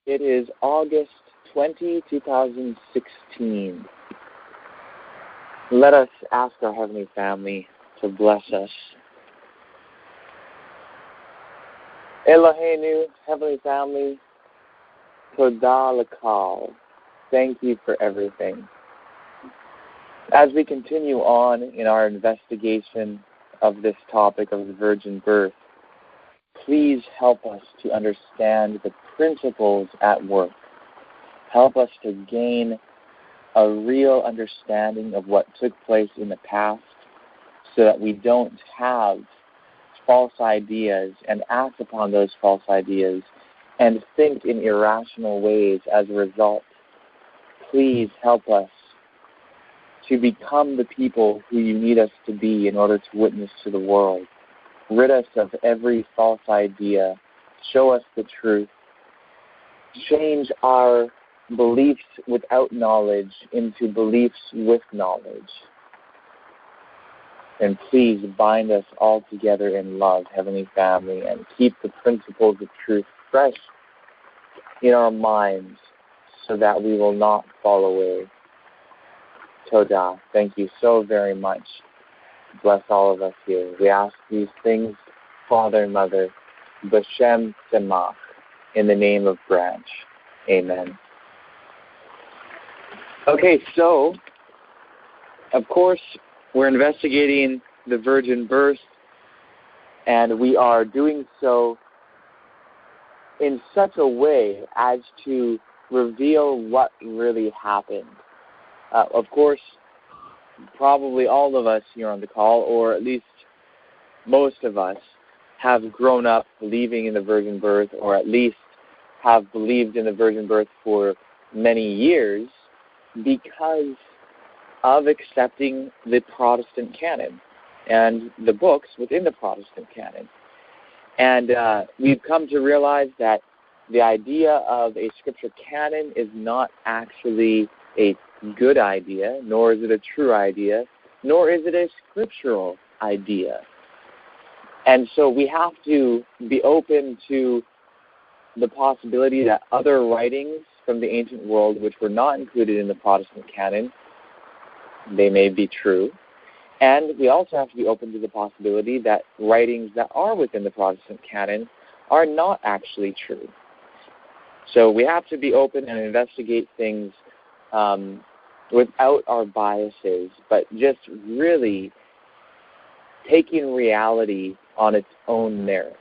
It is August 20, 2016. Let us ask our Heavenly Family to bless us. Eloheinu, Heavenly Family, Todah Lakal. Thank you for everything. As we continue on in our investigation of this topic of the virgin birth, please help us to understand the principles at work. Help us to gain a real understanding of what took place in the past so that we don't have false ideas and act upon those false ideas and think in irrational ways as a result. Please help us to become the people who you need us to be in order to witness to the world. Rid us of every false idea. Show us the truth. Change our beliefs without knowledge into beliefs with knowledge. And please bind us all together in love, Heavenly Family, and keep the principles of truth fresh in our minds so that we will not fall away. Todah, thank you so very much. Bless all of us here. We ask these things, Father and Mother, B'Shem Tzemach, in the name of Branch. Amen. Okay, so, of course, we're investigating the virgin birth, and we are doing so in such a way as to reveal what really happened. Of course, probably all of us here on the call, or at least most of us, have grown up believing in the virgin birth, or at least have believed in the virgin birth for many years because of accepting the Protestant canon and the books within the Protestant canon. And we've come to realize that the idea of a scripture canon is not actually a good idea, nor is it a true idea, nor is it a scriptural idea. And so we have to be open to the possibility that other writings from the ancient world, which were not included in the Protestant canon, they may be true. And we also have to be open to the possibility that writings that are within the Protestant canon are not actually true. So we have to be open and investigate things without our biases, but just really taking reality on its own merits.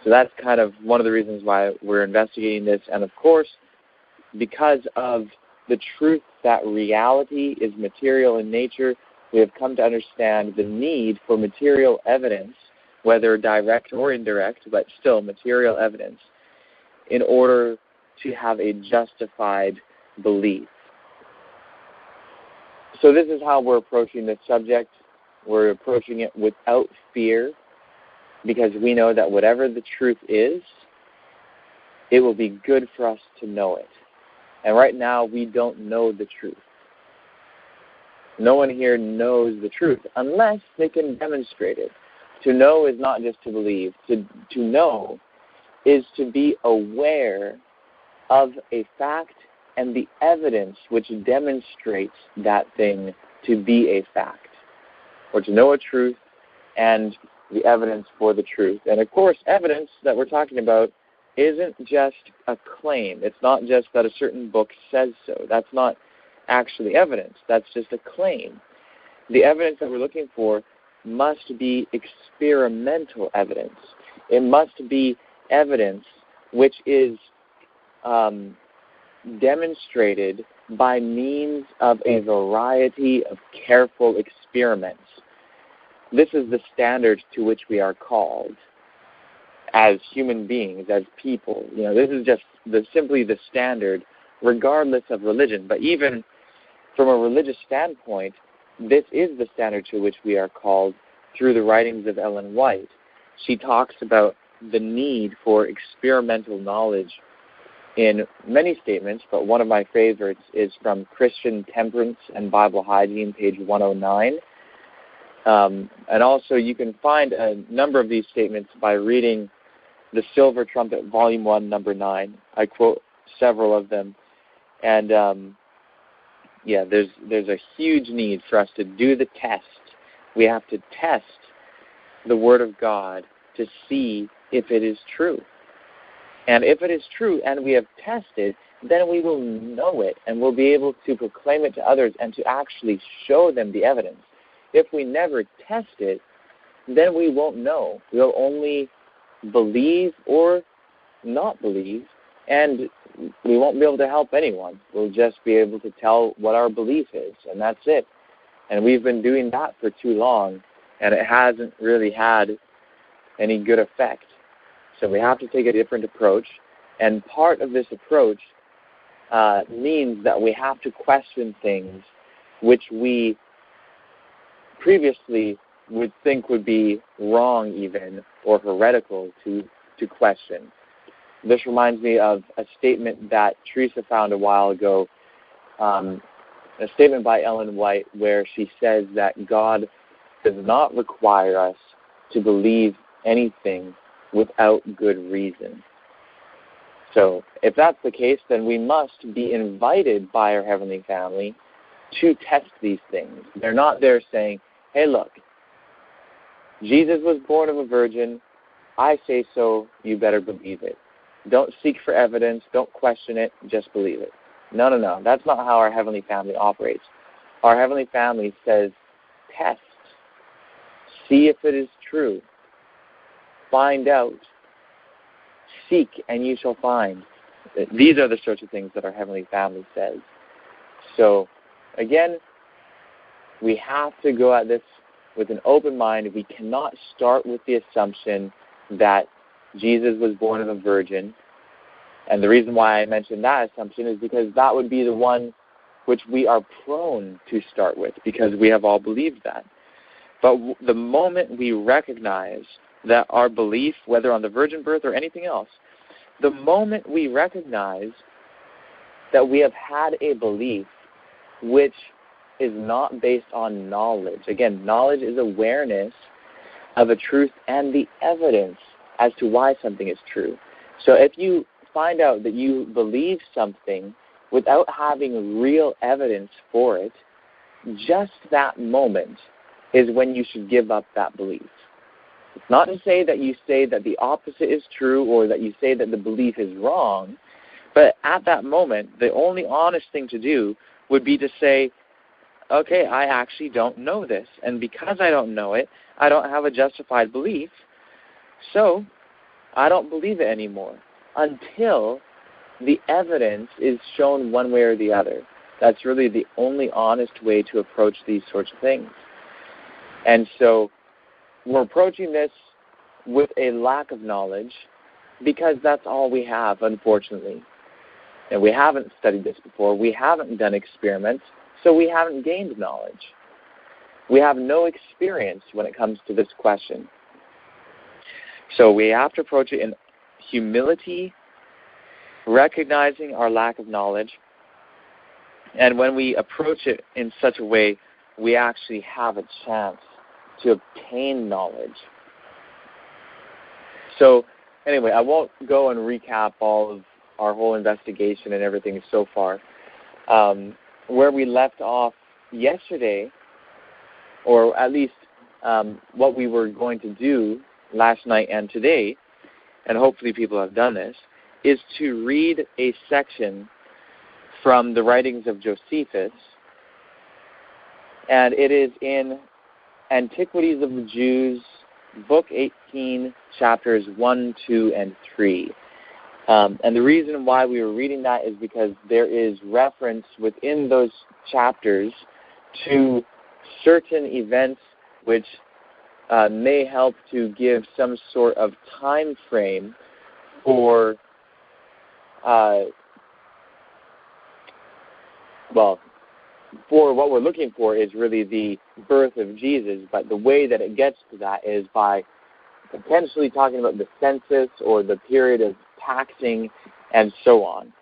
So that's kind of one of the reasons why we're investigating this. And of course, because of the truth that reality is material in nature, we have come to understand the need for material evidence, whether direct or indirect, but still material evidence, in order to have a justified belief. So this is how we're approaching this subject. We're approaching it without fear, because we know that whatever the truth is, it will be good for us to know it. And right now, we don't know the truth. No one here knows the truth unless they can demonstrate it. To know is not just to believe. To know is to be aware of a fact and the evidence which demonstrates that thing to be a fact, or to know a truth and the evidence for the truth. And of course, evidence that we're talking about isn't just a claim. It's not just that a certain book says so. That's not actually evidence. That's just a claim. The evidence that we're looking for must be experimental evidence. It must be evidence which is demonstrated by means of a variety of careful experiments. This is the standard to which we are called as human beings, as people. You know, this is just simply the standard, regardless of religion. But even from a religious standpoint, this is the standard to which we are called through the writings of Ellen White. She talks about the need for experimental knowledge in many statements, but one of my favorites is from Christian Temperance and Bible Hygiene, page 109. And also you can find a number of these statements by reading The Silver Trumpet, Volume 1, Number 9. I quote several of them. And, there's a huge need for us to do the test. We have to test the Word of God to see if it is true. And if it is true and we have tested, then we will know it and we'll be able to proclaim it to others and to actually show them the evidence. If we never test it, then we won't know. We'll only believe or not believe, and we won't be able to help anyone. We'll just be able to tell what our belief is, and that's it. And we've been doing that for too long, and it hasn't really had any good effect. So we have to take a different approach, and part of this approach means that we have to question things which we previously would think would be wrong even or heretical to question. This reminds me of a statement that Teresa found a while ago, a statement by Ellen White where she says that God does not require us to believe anything without good reason. So if that's the case, then we must be invited by our Heavenly Family to test these things. They're not there saying, hey, look, Jesus was born of a virgin. I say so, you better believe it. Don't seek for evidence. Don't question it. Just believe it. No. That's not how our Heavenly Family operates. Our Heavenly Family says, test. See if it is true. Find out. Seek and you shall find. These are the sorts of things that our Heavenly Family says. So, again, we have to go at this with an open mind. We cannot start with the assumption that Jesus was born of a virgin. And the reason why I mentioned that assumption is because that would be the one which we are prone to start with, because we have all believed that. But the moment we recognize that our belief, whether on the virgin birth or anything else, the moment we recognize that we have had a belief which is not based on knowledge. Again, knowledge is awareness of a truth and the evidence as to why something is true. So if you find out that you believe something without having real evidence for it, just that moment is when you should give up that belief. It's not to say that you say that the opposite is true or that you say that the belief is wrong, but at that moment, the only honest thing to do would be to say, okay, I actually don't know this, and because I don't know it, I don't have a justified belief, so I don't believe it anymore until the evidence is shown one way or the other. That's really the only honest way to approach these sorts of things. And so we're approaching this with a lack of knowledge because that's all we have, unfortunately. And we haven't studied this before. We haven't done experiments, so we haven't gained knowledge. We have no experience when it comes to this question. So we have to approach it in humility, recognizing our lack of knowledge. And when we approach it in such a way, we actually have a chance to obtain knowledge. So anyway, I won't go and recap all of our whole investigation and everything so far. Where we left off yesterday, or at least what we were going to do last night and today, and hopefully people have done this, is to read a section from the writings of Josephus, and it is in Antiquities of the Jews, Book 18, chapters 1, 2, and 3. And the reason why we were reading that is because there is reference within those chapters to certain events which may help to give some sort of time frame for, for what we're looking for is really the birth of Jesus, but the way that it gets to that is by potentially talking about the census or the period of taxing and so on.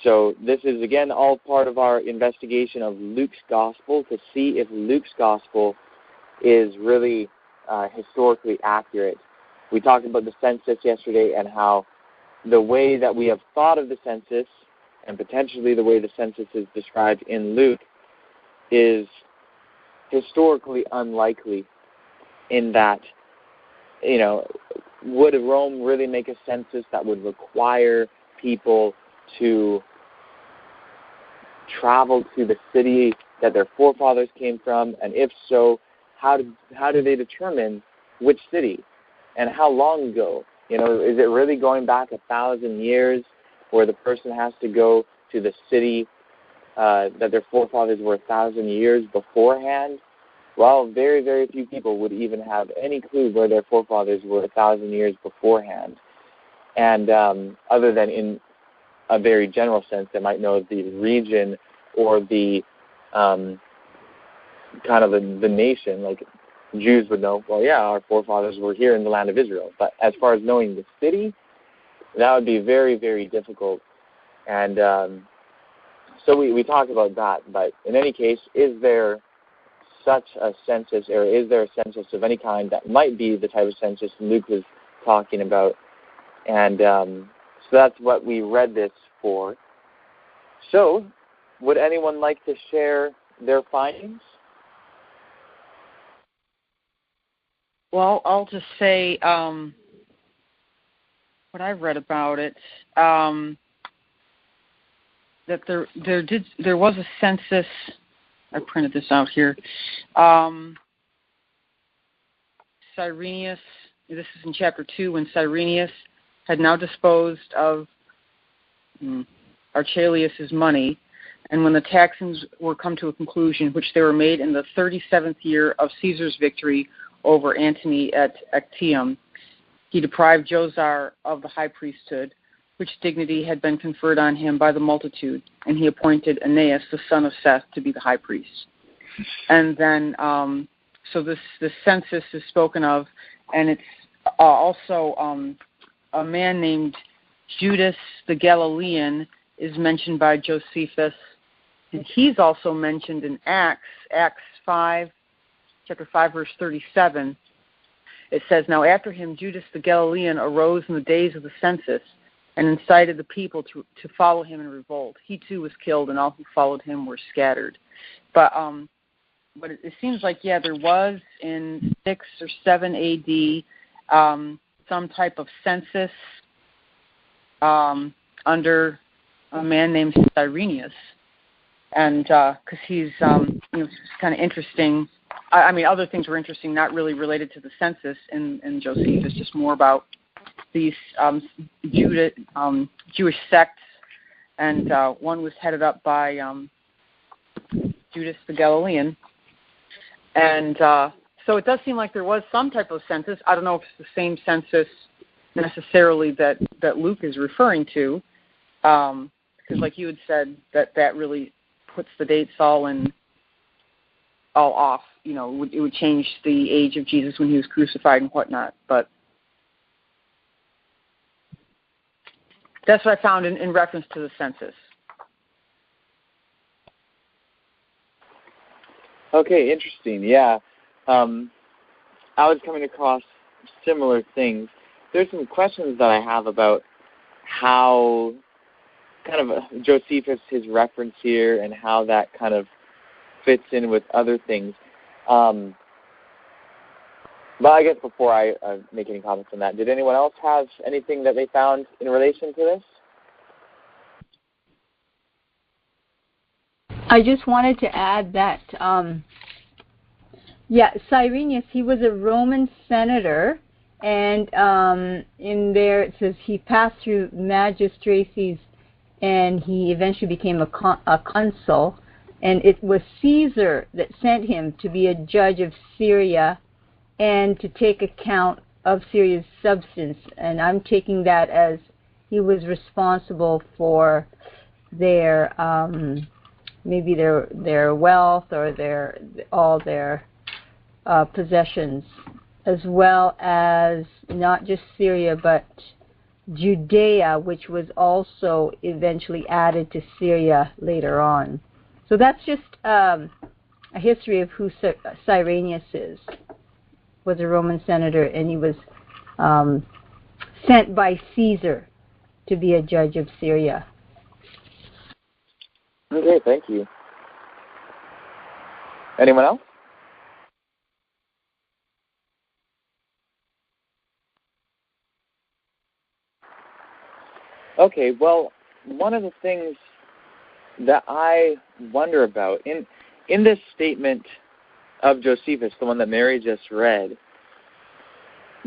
So this is, again, all part of our investigation of Luke's gospel to see if Luke's gospel is really historically accurate. We talked about the census yesterday and how the way that we have thought of the census, and potentially the way the census is described in Luke, is historically unlikely, in that, would Rome really make a census that would require people to travel to the city that their forefathers came from? And if so, how do they determine which city and how long ago? Is it really going back 1,000 years where the person has to go to the city that their forefathers were 1,000 years beforehand? Well, very, very few people would even have any clue where their forefathers were 1,000 years beforehand. And other than in a very general sense, they might know the region or the kind of the nation. Like Jews would know, well, yeah, our forefathers were here in the land of Israel. But as far as knowing the city, that would be very, very difficult. And so we talked about that. But in any case, is there such a census, or is there a census of any kind that might be the type of census Luke was talking about? And so that's what we read this for. So would anyone like to share their findings? Well, I'll just say what I read about it, that there was a census. I printed this out here. Cyrenius, this is in chapter 2, when Cyrenius had now disposed of Archelaus's money, and when the taxings were come to a conclusion, which they were made in the 37th year of Caesar's victory over Antony at Actium, he deprived Josar of the high priesthood, which dignity had been conferred on him by the multitude, and he appointed Aeneas, the son of Seth, to be the high priest. And then, so this census is spoken of, and it's also a man named Judas the Galilean is mentioned by Josephus, and he's also mentioned in Acts 5, chapter 5, verse 37. It says, "Now after him Judas the Galilean arose in the days of the census, and incited the people to follow him in revolt. He too was killed, and all who followed him were scattered." But it seems like, there was in 6 or 7 A.D. Some type of census under a man named Cyrenius, and because he's kind of interesting. I mean, other things were interesting, not really related to the census in Josephus, just more about these Jewish sects, and one was headed up by Judas the Galilean. And so it does seem like there was some type of census. I don't know if it's the same census necessarily that Luke is referring to, because like you had said, that really puts the dates all off. It would change the age of Jesus when he was crucified and whatnot. But that's what I found in reference to the census. Okay, interesting. Yeah. I was coming across similar things. There's some questions that I have about how kind of Josephus, his reference here, and how that kind of fits in with other things. But I guess before I make any comments on that, did anyone else have anything that they found in relation to this? I just wanted to add that, Cyrenius, he was a Roman senator, and in there it says he passed through magistracies, and he eventually became a consul, and it was Caesar that sent him to be a judge of Syria and to take account of Syria's substance. And I'm taking that as he was responsible for their maybe their wealth or all their possessions, as well as not just Syria but Judea, which was also eventually added to Syria later on. So that's just a history of who Cyrenius is. Was a Roman senator, and he was sent by Caesar to be a judge of Syria. Okay, thank you. Anyone else? Okay, well, one of the things that I wonder about in this statement of Josephus, the one that Mary just read,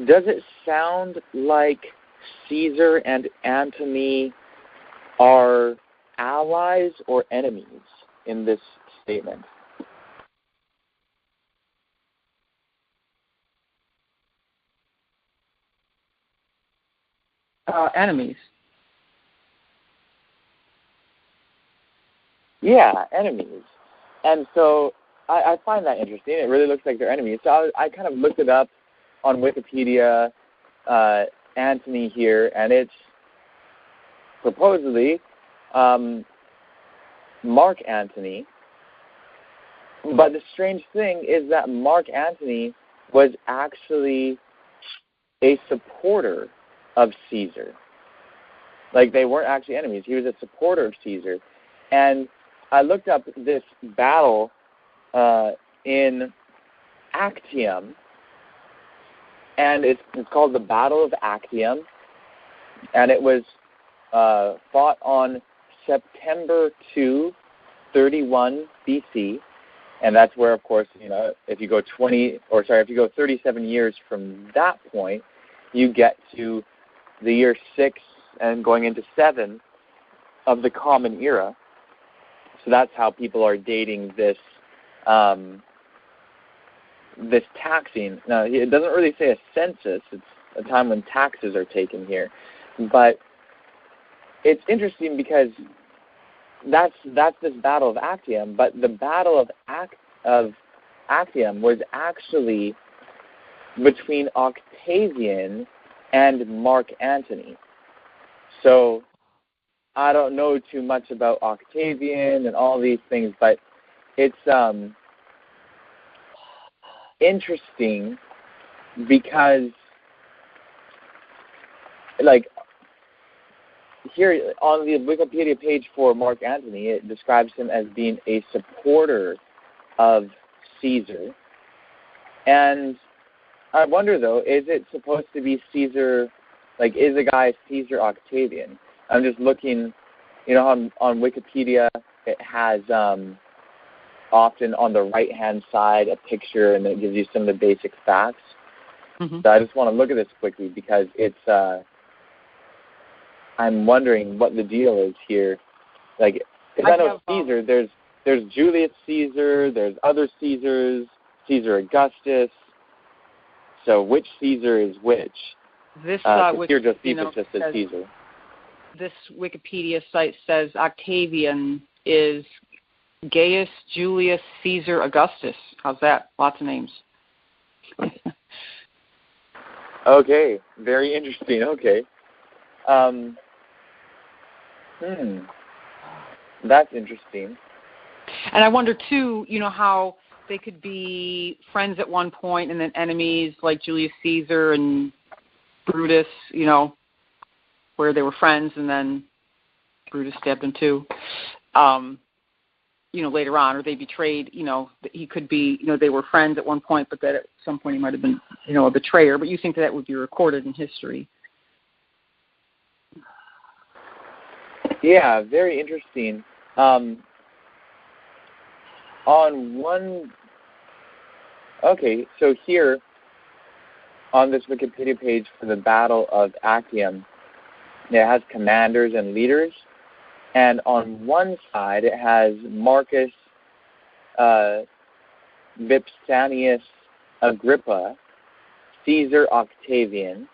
does it sound like Caesar and Antony are allies or enemies in this statement? Enemies. Yeah, enemies. And so I find that interesting. It really looks like they're enemies. So I kind of looked it up on Wikipedia, Antony here, and it's supposedly Mark Antony. But the strange thing is that Mark Antony was actually a supporter of Caesar. Like, they weren't actually enemies. He was a supporter of Caesar. And I looked up this battle in Actium, and it's called the Battle of Actium, and it was fought on September 2, 31 BC, and that's where, of course, if you go 37 years from that point, you get to the year 6 and going into 7 of the Common Era. So that's how people are dating this this taxing. Now, it doesn't really say a census. It's a time when taxes are taken here. But it's interesting because that's this Battle of Actium. But the Battle of Actium was actually between Octavian and Mark Antony. So I don't know too much about Octavian and all these things, but it's interesting because, like, here on the Wikipedia page for Mark Antony, it describes him as being a supporter of Caesar. And I wonder, though, is it supposed to be Caesar, like, is the guy Caesar Octavian? I'm just looking, on Wikipedia, it has often on the right-hand side a picture, and it gives you some of the basic facts. Mm-hmm. So I just want to look at this quickly because it's, I'm wondering what the deal is here. Like, because I know Caesar, there's Julius Caesar, there's other Caesars, Caesar Augustus. So which Caesar is which? This here Josephus just says Caesar. This Wikipedia site says Octavian is Gaius Julius Caesar Augustus. How's that? Lots of names. Okay, very interesting. Okay. That's interesting. And I wonder, too, how they could be friends at one point and then enemies like Julius Caesar and Brutus, where they were friends and then Brutus stabbed him too, later on, or they betrayed, he could be, they were friends at one point, but that at some point he might have been, a betrayer, but you think that would be recorded in history. Yeah, very interesting. So here on this Wikipedia page for the Battle of Actium, it has commanders and leaders, and on one side it has Marcus Vipsanius Agrippa, Caesar Octavian,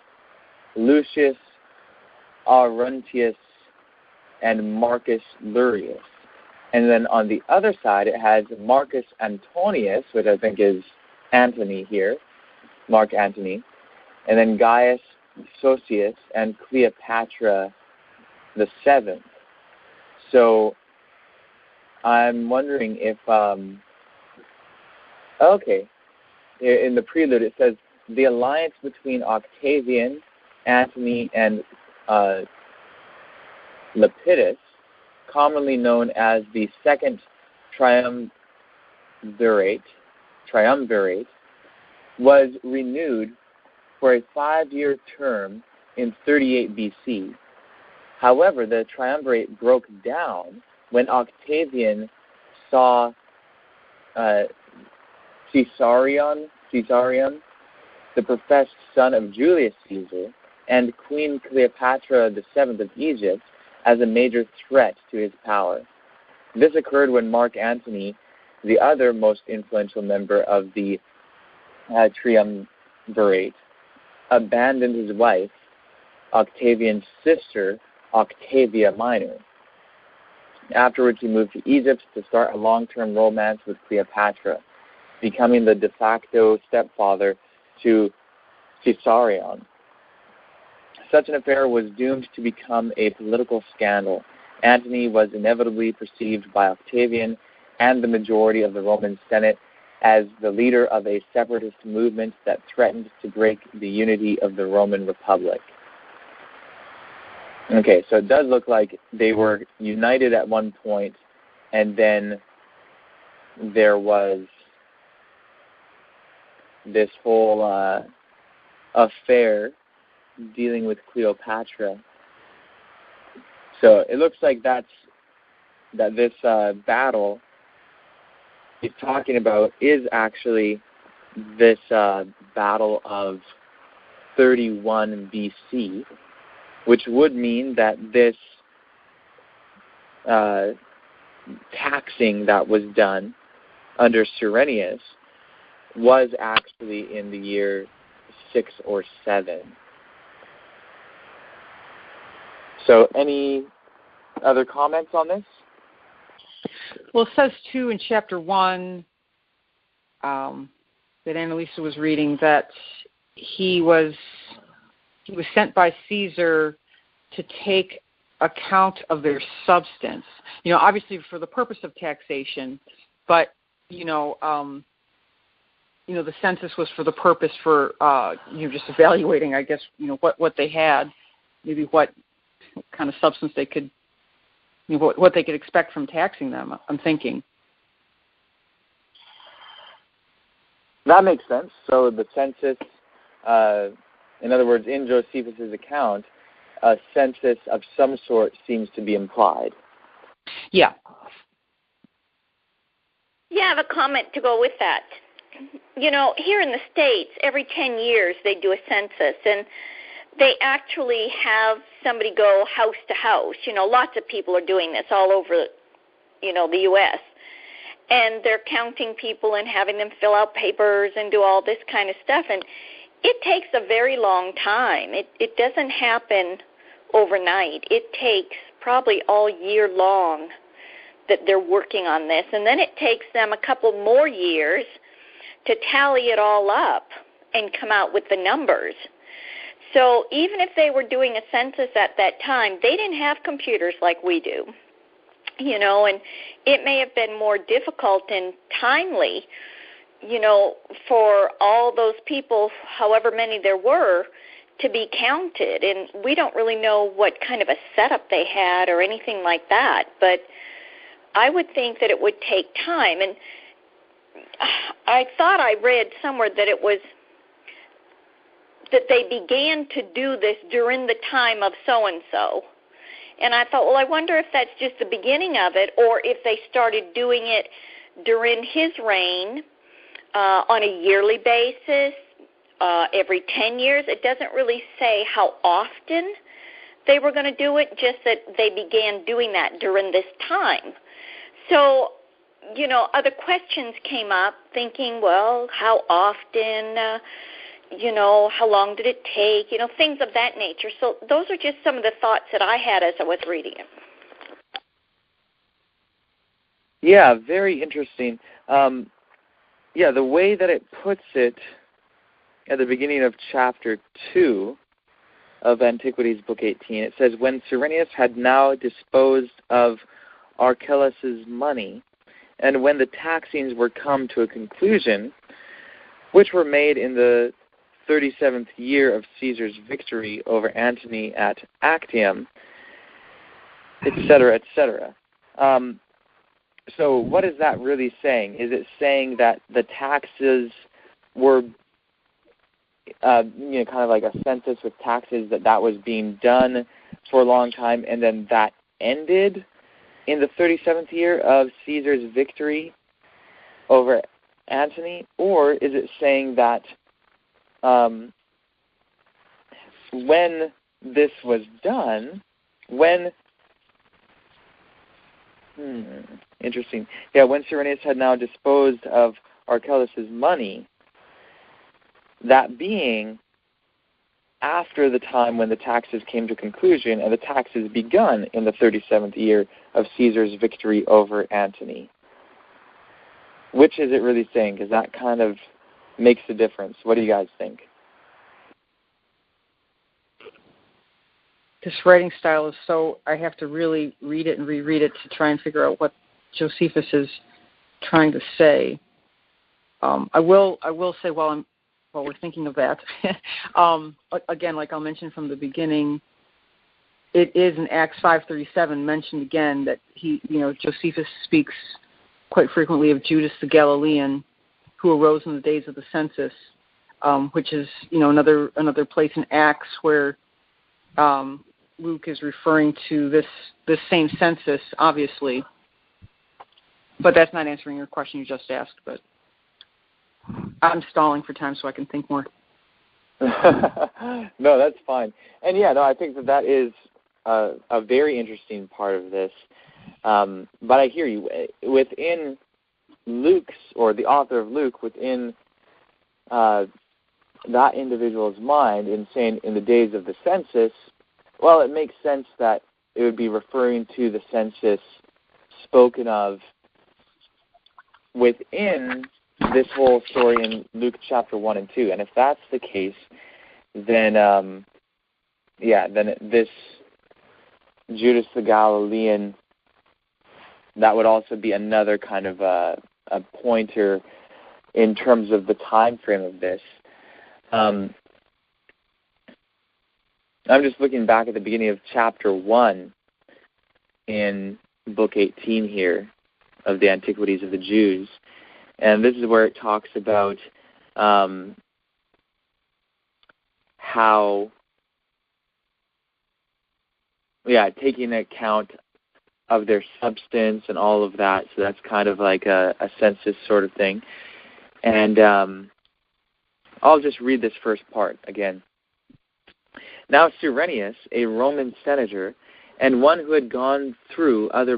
Lucius Auruntius, and Marcus Lurius. And then on the other side, it has Marcus Antonius, which I think is Antony here, Mark Antony, and then Gaius Sosius and Cleopatra the Seventh. So I'm wondering if, in the prelude it says, the alliance between Octavian, Antony, and Lepidus, commonly known as the Second Triumvirate, was renewed for a 5-year term in 38 BC. However, the triumvirate broke down when Octavian saw Caesarion, the professed son of Julius Caesar, and Queen Cleopatra VII of Egypt as a major threat to his power. This occurred when Mark Antony, the other most influential member of the triumvirate, abandoned his wife, Octavian's sister, Octavia Minor. Afterwards, he moved to Egypt to start a long-term romance with Cleopatra, becoming the de facto stepfather to Caesarion. Such an affair was doomed to become a political scandal. Antony was inevitably perceived by Octavian and the majority of the Roman Senate as the leader of a separatist movement that threatened to break the unity of the Roman Republic. Okay, so it does look like they were united at one point, and then there was this whole affair dealing with Cleopatra. So it looks like that this battle he's talking about is actually this battle of 31 BC, which would mean that this taxing that was done under Cyrenius was actually in the year 6 or 7. So any other comments on this? Well, it says, too, in Chapter 1 that Annalisa was reading that he was sent by Caesar to take account of their substance. Obviously for the purpose of taxation, but, the census was for the purpose for, just evaluating, I guess, what they had, maybe what kind of substance they could, what they could expect from taxing them, I'm thinking. That makes sense. So the census, in other words, in Josephus' account, a census of some sort seems to be implied. Yeah. Yeah, I have a comment to go with that. Here in the States, every 10 years they do a census, and they actually have somebody go house to house. Lots of people are doing this all over, the U.S., and they're counting people and having them fill out papers and do all this kind of stuff, and it takes a very long time. It doesn't happen overnight. It takes probably all year long that they're working on this, and then it takes them a couple more years to tally it all up and come out with the numbers. So even if they were doing a census at that time, they didn't have computers like we do, and it may have been more difficult and timely, for all those people, however many there were, to be counted. And we don't really know what kind of a setup they had or anything like that, but I would think that it would take time. And I thought I read somewhere that it was that they began to do this during the time of so-and-so. And I thought, well, I wonder if that's just the beginning of it, or if they started doing it during his reign on a yearly basis, every 10 years. It doesn't really say how often they were going to do it, just that they began doing that during this time. So, other questions came up thinking, well, how often, how long did it take, things of that nature. So those are just some of the thoughts that I had as I was reading it. Yeah, very interesting. The way that it puts it at the beginning of Chapter 2 of Antiquities, Book 18, it says, when Cyrenius had now disposed of Archelaus' money, and when the taxings were come to a conclusion, which were made in the 37th year of Caesar's victory over Antony at Actium, etc., etc. So what is that really saying? Is it saying that the taxes were, kind of like a census with taxes, that was being done for a long time, and then that ended in the 37th year of Caesar's victory over Antony? Or is it saying that when this was done, interesting. Yeah, when Cyrenius had now disposed of Archelaus' money, that being after the time when the taxes came to conclusion and the taxes begun in the 37th year of Caesar's victory over Antony. Which is it really saying? Because that kind of makes a difference. What do you guys think? This writing style is so, I have to really read it and reread it to try and figure out what Josephus is trying to say. I will say while we're thinking of that, again, like I'll mention from the beginning, it is in Acts 5:37 mentioned again that Josephus speaks quite frequently of Judas the Galilean, who arose in the days of the census, which is another place in Acts where Luke is referring to this same census, obviously. But that's not answering your question you just asked. But I'm stalling for time so I can think more. No, that's fine. And I think that is a very interesting part of this. But I hear you. Within Luke's, or the author of Luke, within that individual's mind, in saying in the days of the census, well, it makes sense that it would be referring to the census spoken of within this whole story in Luke chapter 1 and 2. And if that's the case, then then this Judas the Galilean, that would also be another kind of a pointer in terms of the time frame of this. I'm just looking back at the beginning of chapter 1 in book 18 here of the Antiquities of the Jews. And this is where it talks about how, taking account of their substance and all of that. So that's kind of like a census sort of thing. And I'll just read this first part again. Now Cyrenius, a Roman senator, and one who had gone through other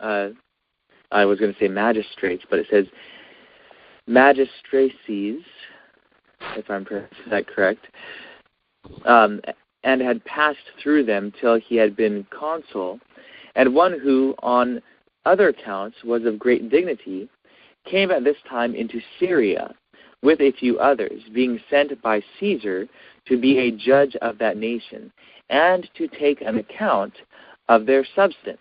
I was going to say magistrates, but it says magistracies, if I'm pronouncing that correct, and had passed through them till he had been consul, and one who, on other accounts, was of great dignity, came at this time into Syria with a few others, being sent by Caesar to be a judge of that nation, and to take an account of their substance.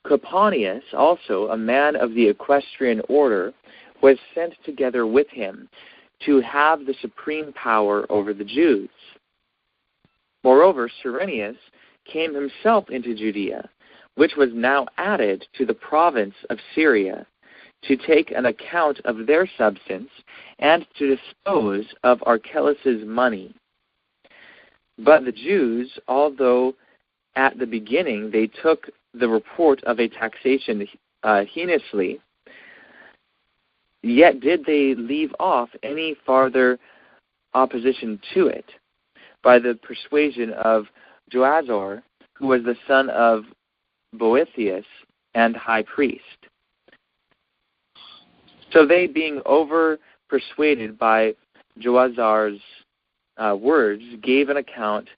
Coponius, also a man of the equestrian order, was sent together with him to have the supreme power over the Jews. Moreover, Cyrenius came himself into Judea, which was now added to the province of Syria, to take an account of their substance and to dispose of Archelaus' money. But the Jews, although at the beginning they took the report of a taxation heinously, yet did they leave off any farther opposition to it, by the persuasion of Joazar, who was the son of Boethius and high priest. So they, being over-persuaded by Joazar's words, gave an account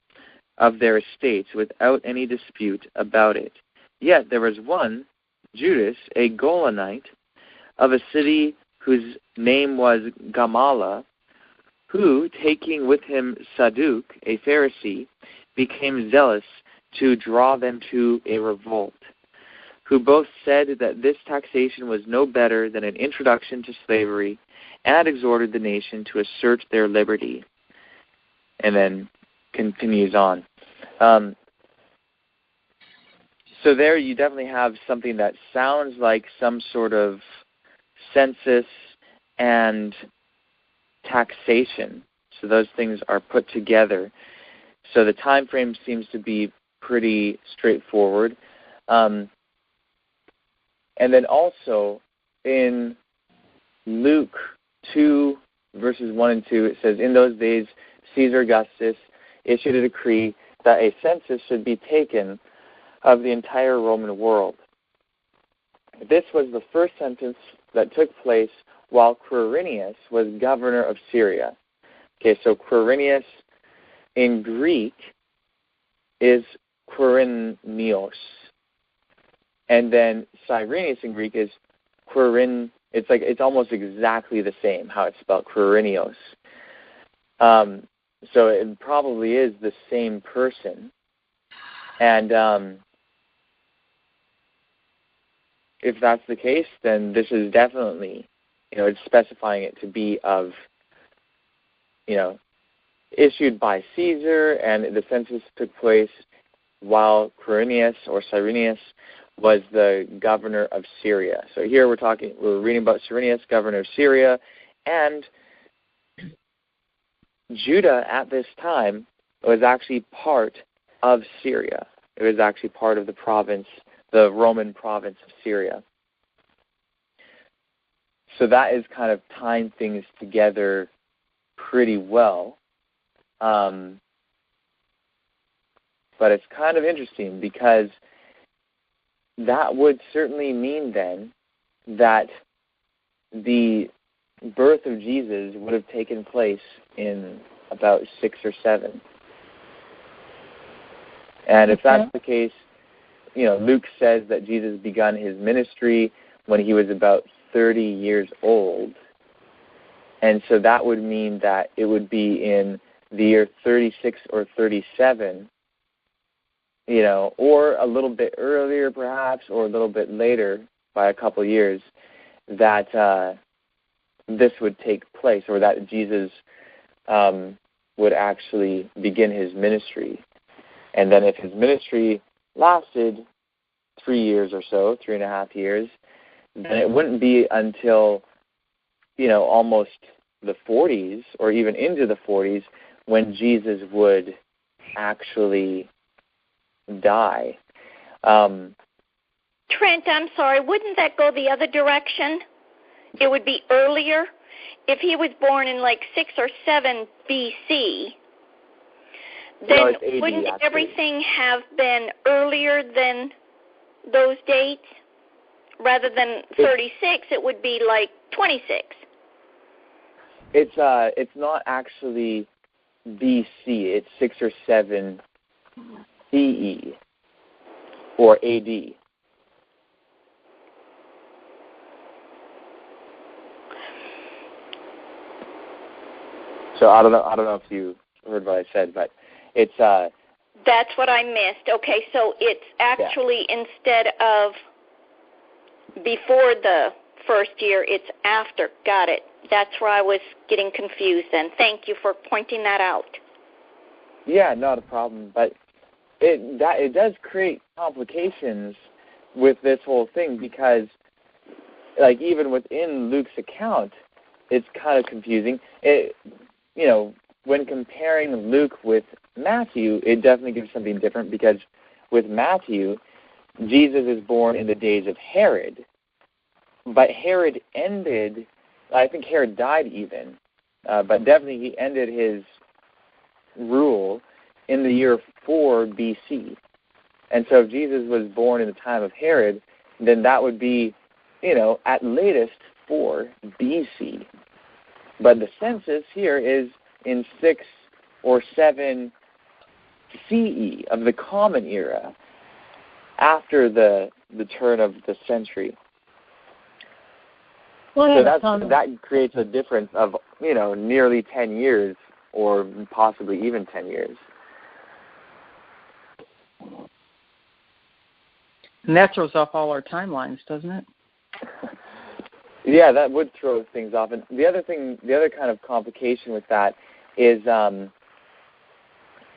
of their estates without any dispute about it. Yet there was one, Judas, a Golanite, of a city whose name was Gamala, who, taking with him Sadduq, a Pharisee, became zealous to draw them to a revolt, who both said that this taxation was no better than an introduction to slavery, and exhorted the nation to assert their liberty. And then continues on. So there you definitely have something that sounds like some sort of census and taxation. So those things are put together. So the time frame seems to be pretty straightforward. And then also in Luke 2, verses 1 and 2, it says, "In those days Caesar Augustus issued a decree that a census should be taken of the entire Roman world. This was the first census that took place while Quirinius was governor of Syria." Okay, so Quirinius in Greek is Quirinios. And then Cyrenius in Greek is Quirin. It's almost exactly the same how it's spelled, Quirinios. So it probably is the same person. And if that's the case, then this is definitely, it's specifying it to be of, issued by Caesar, and the census took place while Quirinius or Cyrenius was the governor of Syria. So here we're reading about Cyrenius, governor of Syria, and Judah at this time was actually part of Syria. It was actually part of the province, the Roman province of Syria. So that is kind of tying things together pretty well. But it's kind of interesting because that would certainly mean then that the birth of Jesus would have taken place in about 6 or 7. And if that's the case, Luke says that Jesus began his ministry when he was about 30 years old. And so that would mean that it would be in the year 36 or 37, or a little bit earlier perhaps, or a little bit later by a couple of years, that this would take place, or that Jesus would actually begin his ministry. And then if his ministry lasted 3 years or so, 3.5 years, then it wouldn't be until, almost the 40s or even into the 40s when Jesus would actually die. Trent, I'm sorry, wouldn't that go the other direction? It would be earlier? If he was born in 6 or 7 BC, then wouldn't everything have been earlier than those dates? Rather than 36, it would be 26. It's not actually BC. It's 6 or 7 CE or AD. So I don't know if you heard what I said, but it's That's what I missed. Okay, so it's actually instead of before the first year, it's after. Got it. That's where I was getting confused then. Thank you for pointing that out. Yeah, not a problem. But it does create complications with this whole thing because, even within Luke's account, it's kind of confusing. When comparing Luke with Matthew, it definitely gives something different because with Matthew, Jesus is born in the days of Herod, but Herod ended, I think Herod died even, but definitely he ended his rule in the year 4 BC. And so if Jesus was born in the time of Herod, then that would be, at latest 4 BC. But the census here is in 6 or 7 CE of the Common Era, after the turn of the century. So that creates a difference of, nearly 10 years or possibly even 10 years. And that throws off all our timelines, doesn't it? Yeah, that would throw things off. And the other kind of complication with that is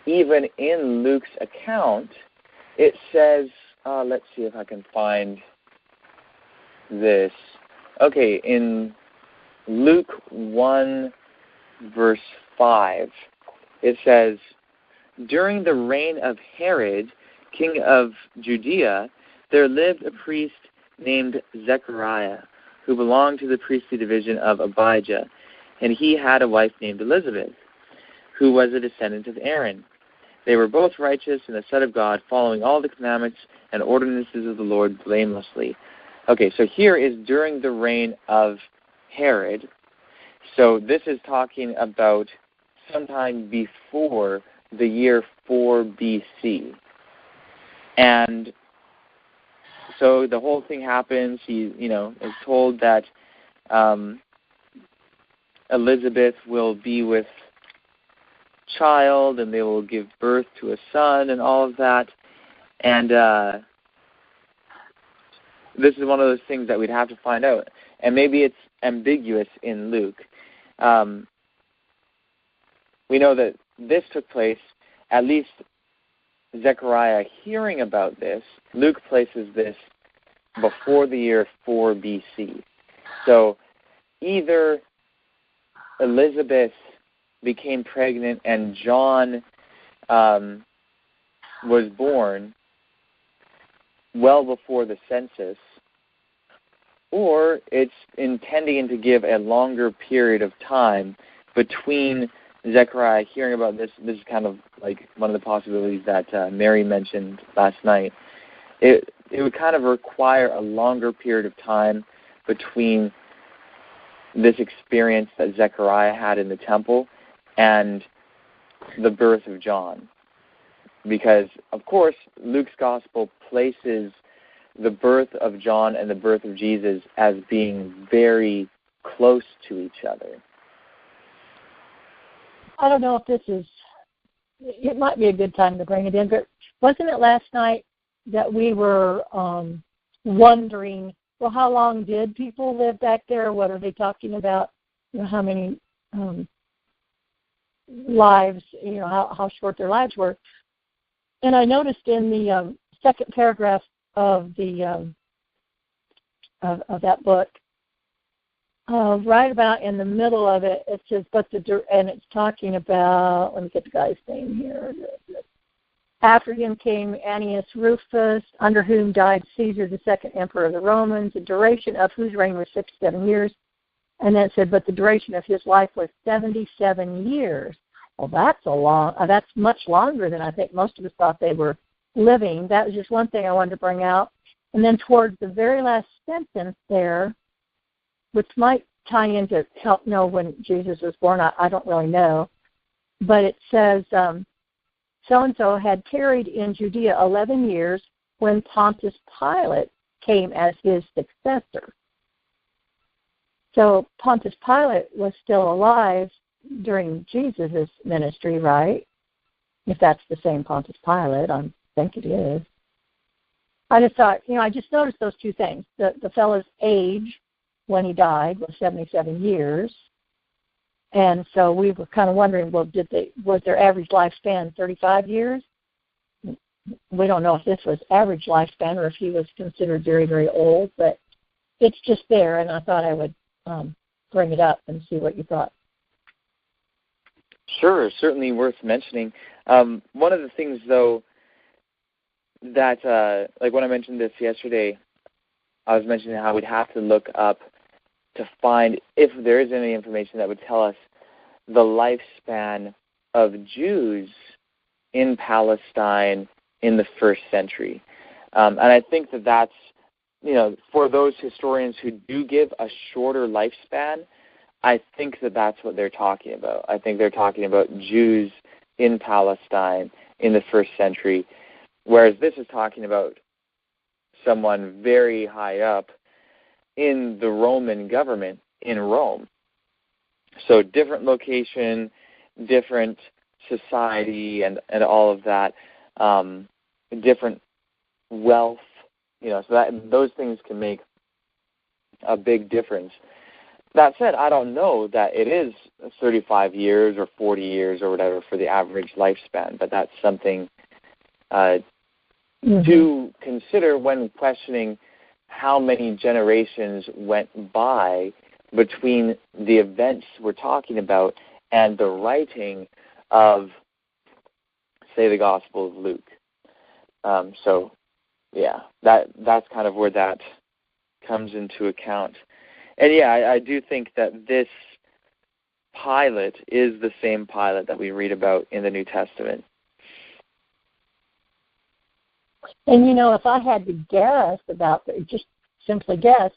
even in Luke's account, it says let's see if I can find this. Okay, in Luke 1, verse 5, it says, during the reign of Herod, king of Judea, there lived a priest named Zechariah, who belonged to the priestly division of Abijah, and he had a wife named Elizabeth, who was a descendant of Aaron. They were both righteous in the sight of God, following all the commandments and ordinances of the Lord blamelessly. Okay, so here is during the reign of Herod. So this is talking about sometime before the year 4 BC. And so the whole thing happens. He, is told that Elizabeth will be with child and they will give birth to a son and all of that. And this is one of those things that we'd have to find out. And maybe it's ambiguous in Luke. We know that this took place, at least Zechariah hearing about this, Luke places this before the year 4 BC. So either Elizabeth became pregnant and John was born well before the census, or it's intending to give a longer period of time between Zechariah hearing about this. This is kind of like one of the possibilities that Mary mentioned last night. It would kind of require a longer period of time between this experience that Zechariah had in the temple and the birth of John. Because, of course, Luke's gospel places the birth of John and the birth of Jesus as being very close to each other. I don't know if this is, it might be a good time to bring it in, but wasn't it last night that we were wondering, well, how long did people live back there? What are they talking about? How many lives, how short their lives were. And I noticed in the second paragraph of the of that book, right about in the middle of it, it says, and it's talking about, let me get the guy's name here. After him came Annius Rufus, under whom died Caesar, the second emperor of the Romans, the duration of whose reign was 67 years. And then it said, but the duration of his life was 77 years. Well, that's much longer than I think most of us thought they were living. That was just one thing I wanted to bring out. And then towards the very last sentence there, which might tie in to help know when Jesus was born, I don't really know. But it says, so-and-so had tarried in Judea 11 years when Pontius Pilate came as his successor. So Pontius Pilate was still alive during Jesus' ministry, right? If that's the same Pontius Pilate, I think it is. I just thought, I just noticed those two things. The fellow's age when he died was 77 years. And so we were kind of wondering, well, was their average lifespan 35 years? We don't know if this was average lifespan or if he was considered very, very old, but it's just there, and I thought I would bring it up and see what you thought. Sure, certainly worth mentioning. One of the things, though, that, like when I mentioned this yesterday, I was mentioning how we'd have to look up to find if there is any information that would tell us the lifespan of Jews in Palestine in the first century. And I think that's, for those historians who do give a shorter lifespan, I think that's what they're talking about. I think they're talking about Jews in Palestine in the first century, whereas this is talking about someone very high up in the Roman government in Rome. So different location, different society, and all of that, different wealth, so that those things can make a big difference. That said, I don't know that it is 35 years or 40 years or whatever for the average lifespan, but that's something to consider when questioning how many generations went by between the events we're talking about and the writing of, say, the Gospel of Luke. So, yeah, that's kind of where that comes into account. And, yeah, I do think that this Pilate is the same Pilate that we read about in the New Testament. And, if I had to guess just simply guess,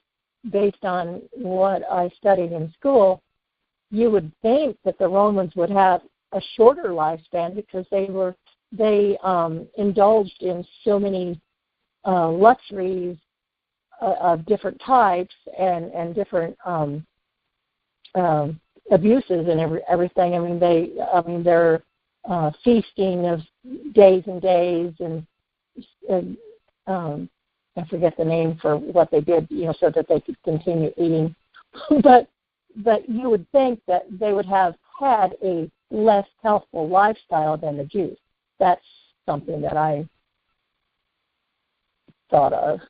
based on what I studied in school, you would think that the Romans would have a shorter lifespan because they indulged in so many luxuries of different types and different abuses and everything. I mean, they're feasting of days and days, and I forget the name for what they did, so that they could continue eating. but you would think that they would have had a less healthful lifestyle than the Jews. That's something that I thought of.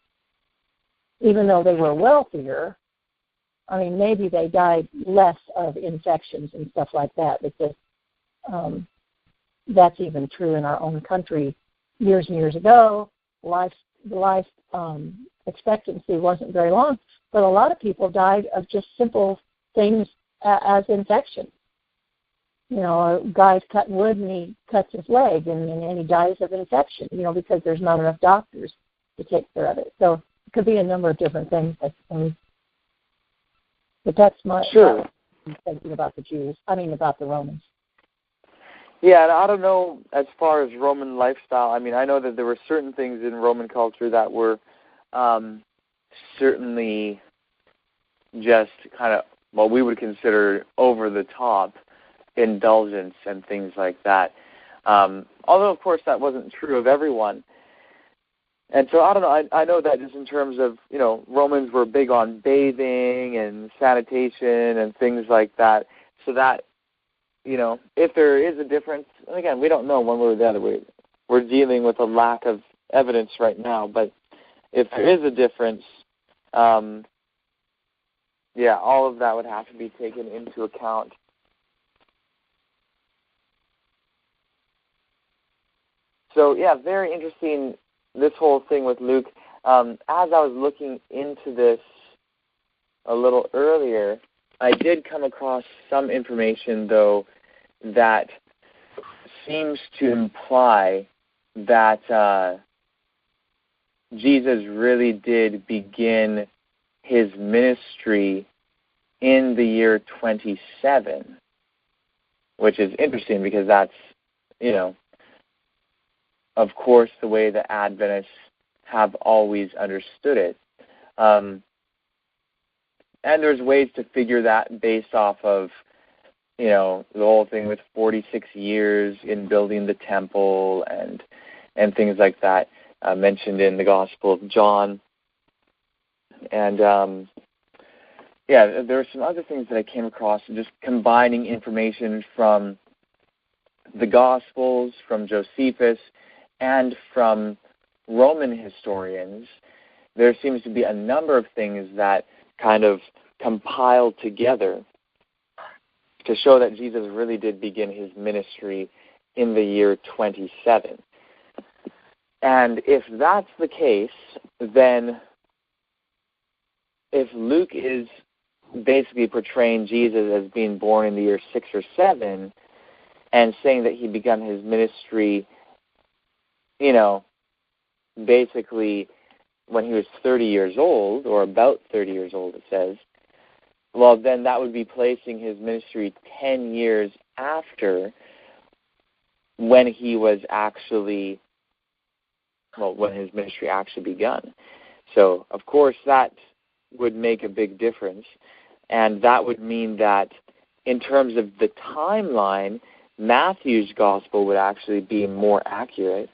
Even though they were wealthier, maybe they died less of infections and stuff like that, because that's even true in our own country. Years and years ago, life expectancy wasn't very long, but a lot of people died of just simple things as infection. A guy's cutting wood and he cuts his leg and he dies of infection, because there's not enough doctors to take care of it. So it could be a number of different things, I suppose. But that's my thinking about the Jews. About the Romans. Yeah, and I don't know as far as Roman lifestyle. I know that there were certain things in Roman culture that were certainly just kind of what we would consider over-the-top indulgence and things like that. Although, of course, that wasn't true of everyone. And so, I don't know, I know that just in terms of, Romans were big on bathing and sanitation and things like that. So that, if there is a difference, and again, we don't know one way or the other. We're dealing with a lack of evidence right now. But if there is a difference, all of that would have to be taken into account. So, very interesting, this whole thing with Luke. As I was looking into this a little earlier, I did come across some information, though, that seems to imply that Jesus really did begin his ministry in the year 27, which is interesting because that's, of course, the way the Adventists have always understood it. And there's ways to figure that based off of, the whole thing with 46 years in building the temple and things like that mentioned in the Gospel of John. And, there are some other things that I came across, just combining information from the Gospels, from Josephus, and from Roman historians. There seems to be a number of things that kind of compile together to show that Jesus really did begin his ministry in the year 27. And if that's the case, then if Luke is basically portraying Jesus as being born in the year 6 or 7 and saying that he began his ministry, basically when he was 30 years old, or about 30 years old, it says, well, then that would be placing his ministry 10 years after when he was actually, when his ministry actually begun. So, of course, that would make a big difference, and that would mean that in terms of the timeline, Matthew's gospel would actually be more accurate.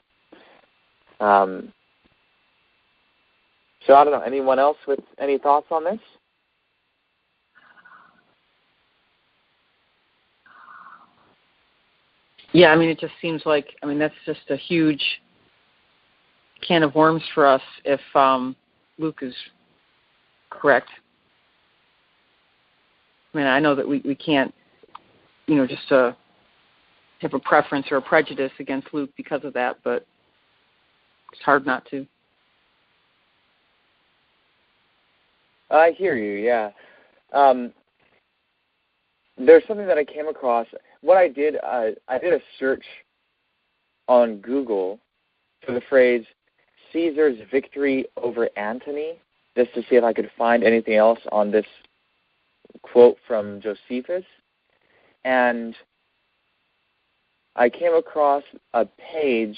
So I don't know, anyone else with any thoughts on this? Yeah, it just seems like, that's just a huge can of worms for us if Luke is correct. I mean, I know that we can't, just have a preference or a prejudice against Luke because of that, but it's hard not to. I hear you, yeah. There's something that I came across. What I did a search on Google for the phrase Caesar's victory over Antony, just to see if I could find anything else on this quote from Josephus. And I came across a page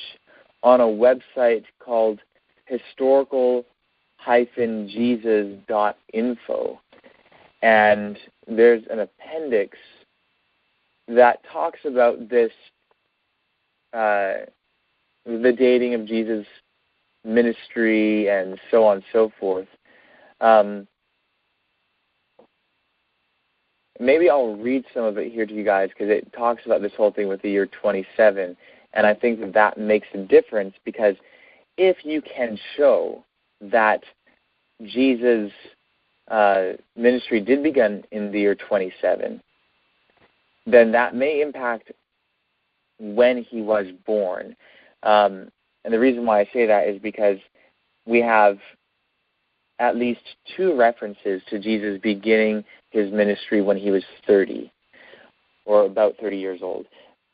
on a website called historical-jesus.info. And there's an appendix that talks about this, the dating of Jesus' ministry and so on and so forth. Maybe I'll read some of it here to you guys because it talks about this whole thing with the year 27. And I think that makes a difference because if you can show that Jesus' ministry did begin in the year 27, then that may impact when he was born. And the reason why I say that is because we have at least 2 references to Jesus beginning his ministry when he was 30, or about 30 years old.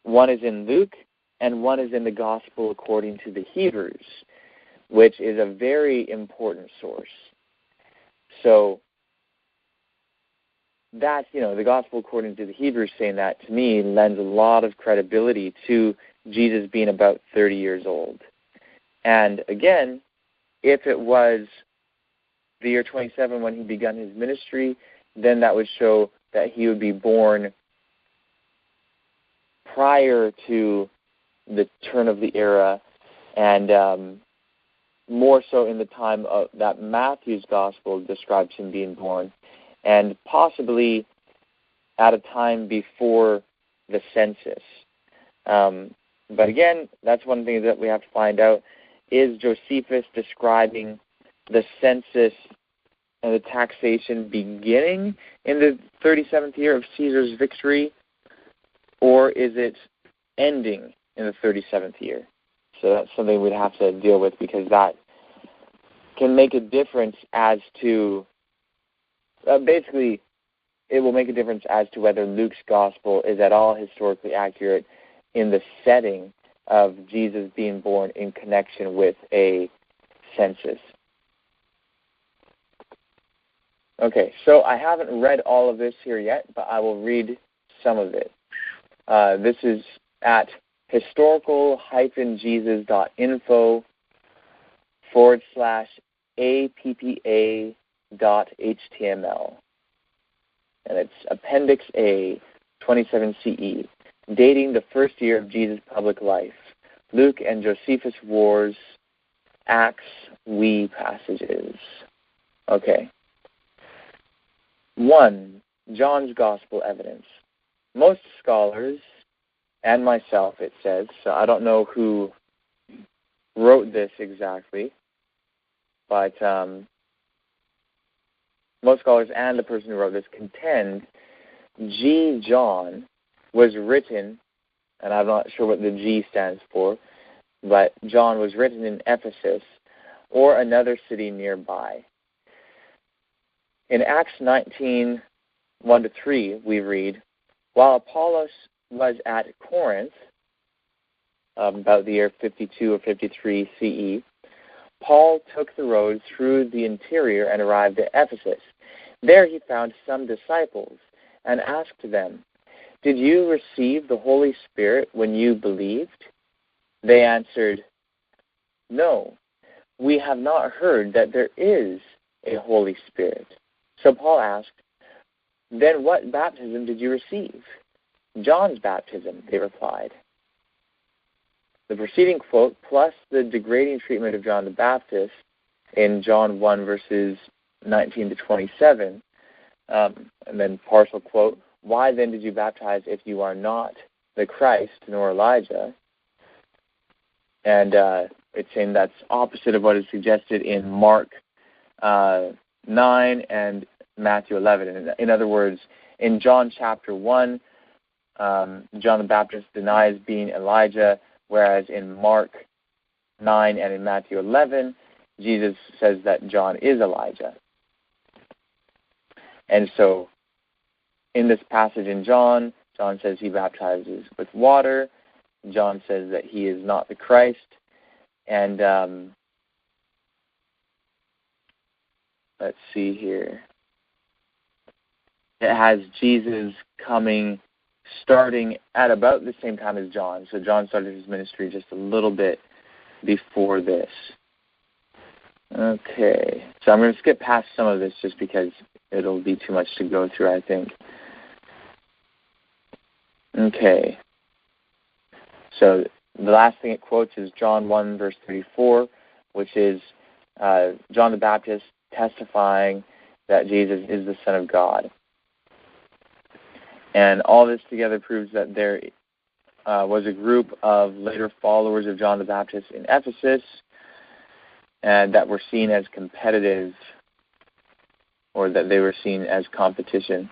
One is in Luke, and one is in the Gospel according to the Hebrews, which is a very important source. So that's, the Gospel according to the Hebrews saying that, to me, lends a lot of credibility to Jesus being about 30 years old. And again, if it was the year 27 when he began his ministry, then that would show that he would be born prior to the turn of the era, and more so in the time that Matthew's Gospel describes him being born, and possibly at a time before the census. But again, that's one thing that we have to find out. Is Josephus describing the census and the taxation beginning in the 37th year of Caesar's victory, or is it ending in the 37th year? So that's something we'd have to deal with because that can make a difference as to, basically, it will make a difference as to whether Luke's gospel is at all historically accurate in the setting of Jesus being born in connection with a census. Okay, so I haven't read all of this here yet, but I will read some of it. This is at historical-jesus.info/appa.html. And it's Appendix A, 27 CE, dating the first year of Jesus' public life. Luke and Josephus Wars, Acts, We passages. Okay. 1. John's Gospel evidence. Most scholars, and myself it says, so I don't know who wrote this exactly, but most scholars and the person who wrote this contend G. John was written, and I'm not sure what the G stands for, but John was written in Ephesus or another city nearby. In Acts 19, 1-3, we read, while Apollos was at Corinth, about the year 52 or 53 CE, Paul took the road through the interior and arrived at Ephesus. There he found some disciples and asked them, did you receive the Holy Spirit when you believed? They answered, no, we have not heard that there is a Holy Spirit. So Paul asked, then what baptism did you receive? John's baptism, they replied. The preceding quote, plus the degrading treatment of John the Baptist in John 1, verses 19-27, and then partial quote, why then did you baptize if you are not the Christ nor Elijah? And it's saying that's opposite of what is suggested in Mark 9 and Matthew 11. In other words, in John chapter 1, John the Baptist denies being Elijah, whereas in Mark 9 and in Matthew 11, Jesus says that John is Elijah. And so in this passage in John says he baptizes with water. John says that he is not the Christ. And let's see here. It has Jesus coming, starting at about the same time as John. So John started his ministry just a little bit before this. Okay. So I'm going to skip past some of this just because it'll be too much to go through, I think. Okay. So the last thing it quotes is John 1, verse 34, which is John the Baptist testifying that Jesus is the Son of God. And all this together proves that there was a group of later followers of John the Baptist in Ephesus and that were seen as competitive, or that they were seen as competition.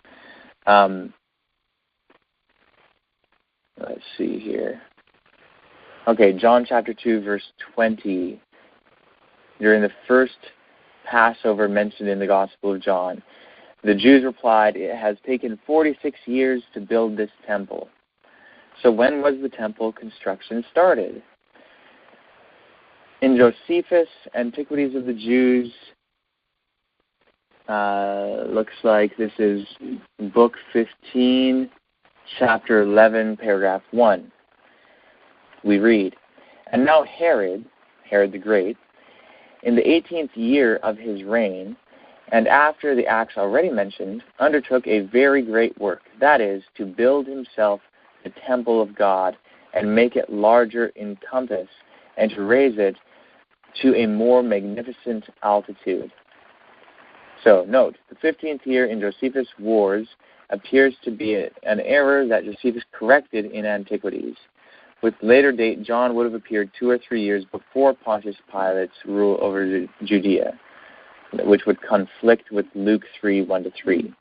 Let's see here. Okay, John chapter 2, verse 20. During the first Passover mentioned in the Gospel of John, the Jews replied, "It has taken 46 years to build this temple. So when was the temple construction started?" In Josephus, Antiquities of the Jews, looks like this is book 15, chapter 11, paragraph 1. We read, "And now Herod the Great, in the 18th year of his reign, and after the acts already mentioned, undertook a very great work, that is, to build himself the temple of God and make it larger in compass, and to raise it to a more magnificent altitude." So note, the 15th year in Josephus' wars appears to be an error that Josephus corrected in Antiquities. With later date, John would have appeared 2 or 3 years before Pontius Pilate's rule over Judea, which would conflict with Luke 3, 1-3,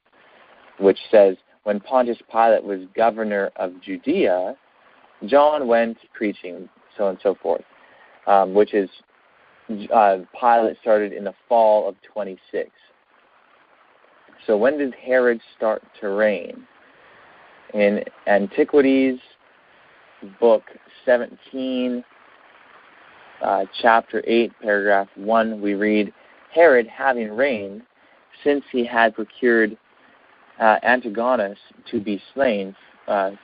which says, when Pontius Pilate was governor of Judea, John went preaching, so on and so forth, which is Pilate started in the fall of 26. So when did Herod start to reign? In Antiquities, book 17, chapter 8, paragraph 1, we read, "Herod, having reigned, since he had procured Antigonus to be slain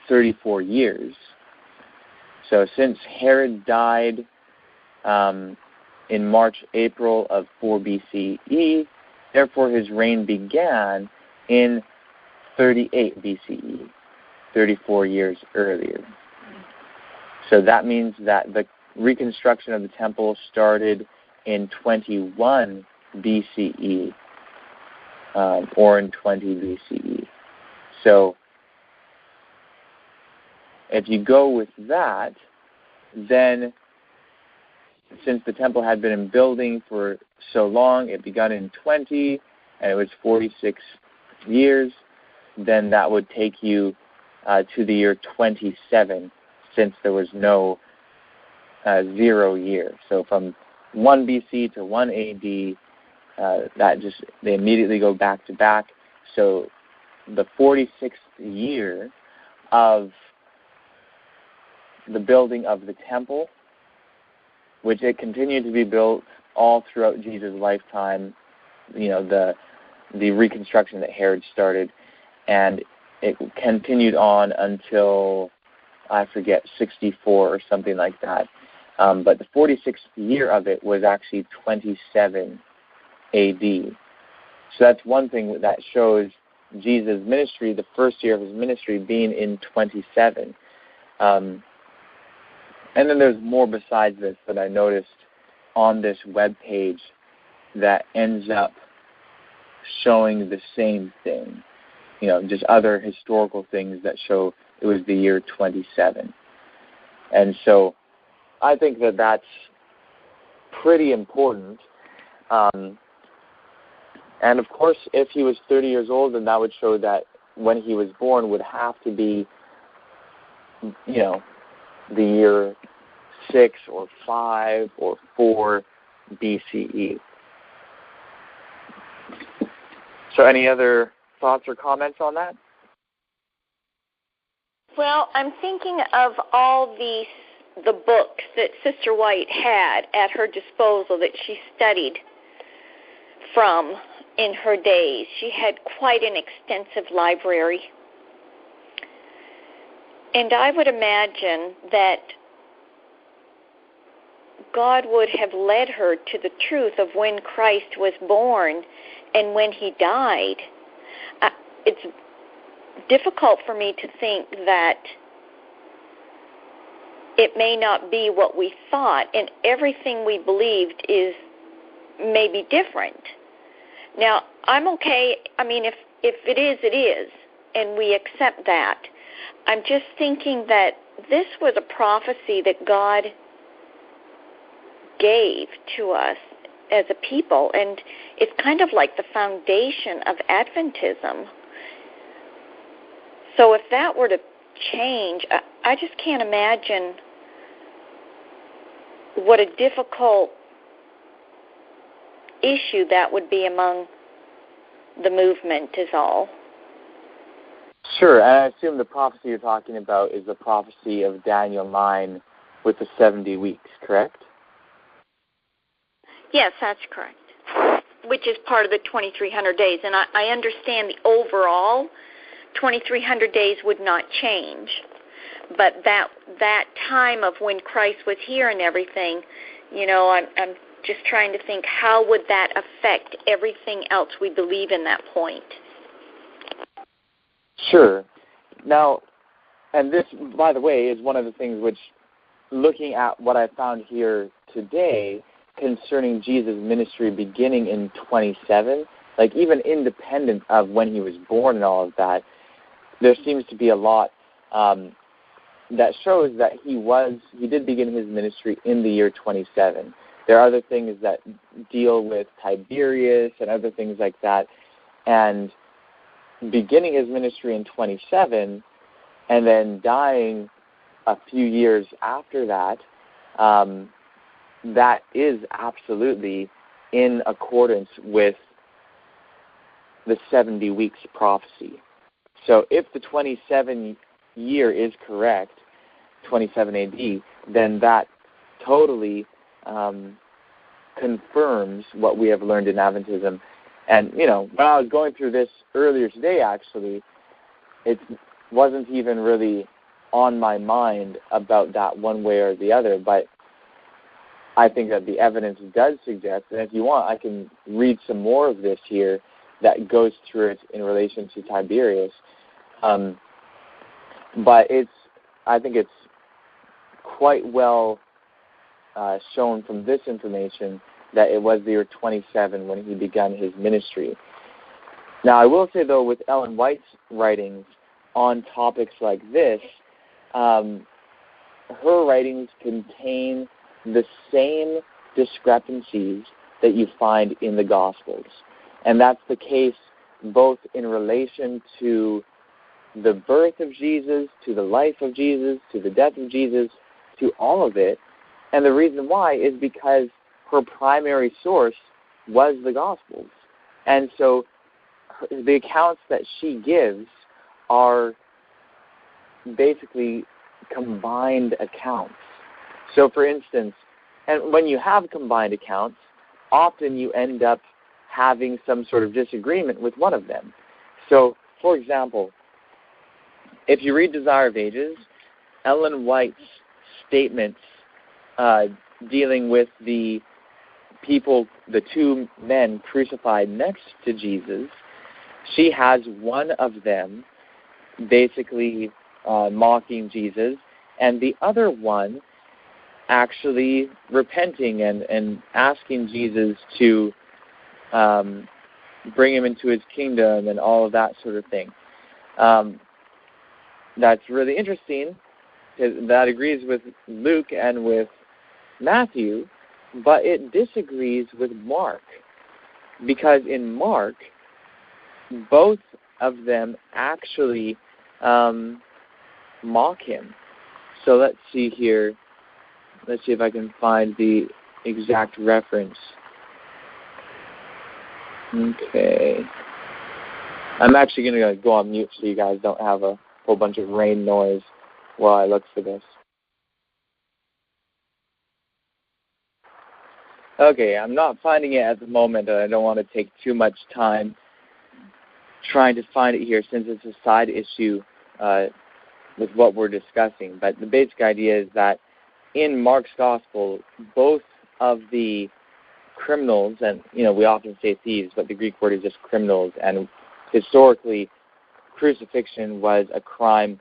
34 years. So since Herod died in March, April of 4 BCE, therefore his reign began in 38 BCE, 34 years earlier. So that means that the reconstruction of the temple started in 21 BCE, or in 20 BCE. So if you go with that, then since the temple had been in building for so long, it began in 20, and it was 46 years, then that would take you to the year 27, since there was no 0 year. So from 1 BC to 1 AD, they immediately go back to back. So the 46th year of the building of the temple, which it continued to be built all throughout Jesus' lifetime, the reconstruction that Herod started, and it continued on until, I forget, 64 or something like that. But the 46th year of it was actually 27 AD. So that's one thing that shows Jesus' ministry, the first year of his ministry, being in 27. And then there's more besides this that I noticed on this web page that ends up showing the same thing. Just other historical things that show it was the year 27. And so I think that that's pretty important. And of course, if he was 30 years old, then that would show that when he was born would have to be, the year 6 or 5 or 4 BCE. So any other thoughts or comments on that? Well, I'm thinking of all the books that Sister White had at her disposal that she studied from in her days. She had quite an extensive library. And I would imagine that God would have led her to the truth of when Christ was born and when he died. It's difficult for me to think that it may not be what we thought, and everything we believed is maybe different. Now, I'm okay. I mean, if it is, it is, and we accept that. I'm just thinking that this was a prophecy that God gave to us as a people, and it's kind of like the foundation of Adventism. So if that were to change, I just can't imagine what a difficult issue that would be among the movement is all. Sure, and I assume the prophecy you're talking about is the prophecy of Daniel 9 with the 70 weeks, correct? Yes, that's correct, which is part of the 2,300 days. And I understand the overall 2,300 days would not change, but that time of when Christ was here and everything, I'm just trying to think, how would that affect everything else we believe in that point? Sure. Now, and this, by the way, is one of the things which, looking at what I found here today concerning Jesus' ministry beginning in 27, like even independent of when he was born and all of that, there seems to be a lot that shows that he did begin his ministry in the year 27. There are other things that deal with Tiberius and other things like that, and beginning his ministry in 27 and then dying a few years after that, that is absolutely in accordance with the 70 weeks prophecy. So if the 27 year is correct, 27 AD, then that totally confirms what we have learned in Adventism. And, when I was going through this earlier today, actually, it wasn't even really on my mind about that one way or the other, but I think that the evidence does suggest, and if you want, I can read some more of this here that goes through it in relation to Tiberius. But I think it's quite well shown from this information that it was the year 27 when he began his ministry. Now, I will say, though, with Ellen White's writings on topics like this, her writings contain the same discrepancies that you find in the Gospels. And that's the case both in relation to the birth of Jesus, to the life of Jesus, to the death of Jesus, to all of it. And the reason why is because her primary source was the Gospels. And so the accounts that she gives are basically combined accounts. So, for instance, and when you have combined accounts, often you end up having some sort of disagreement with one of them. So, for example, if you read Desire of Ages, Ellen White's statements dealing with the people, the two men crucified next to Jesus, she has one of them basically mocking Jesus, and the other one actually repenting and asking Jesus to bring him into his kingdom and all of that sort of thing. That's really interesting, because that agrees with Luke and with Matthew, but it disagrees with Mark, because in Mark, both of them actually mock him. So let's see here. Let's see if I can find the exact reference. Okay. I'm actually going to go on mute so you guys don't have a whole bunch of rain noise while I look for this. Okay, I'm not finding it at the moment, and I don't want to take too much time trying to find it here since it's a side issue with what we're discussing. But the basic idea is that in Mark's Gospel, both of the criminals, and we often say thieves, but the Greek word is just criminals, and historically crucifixion was a crime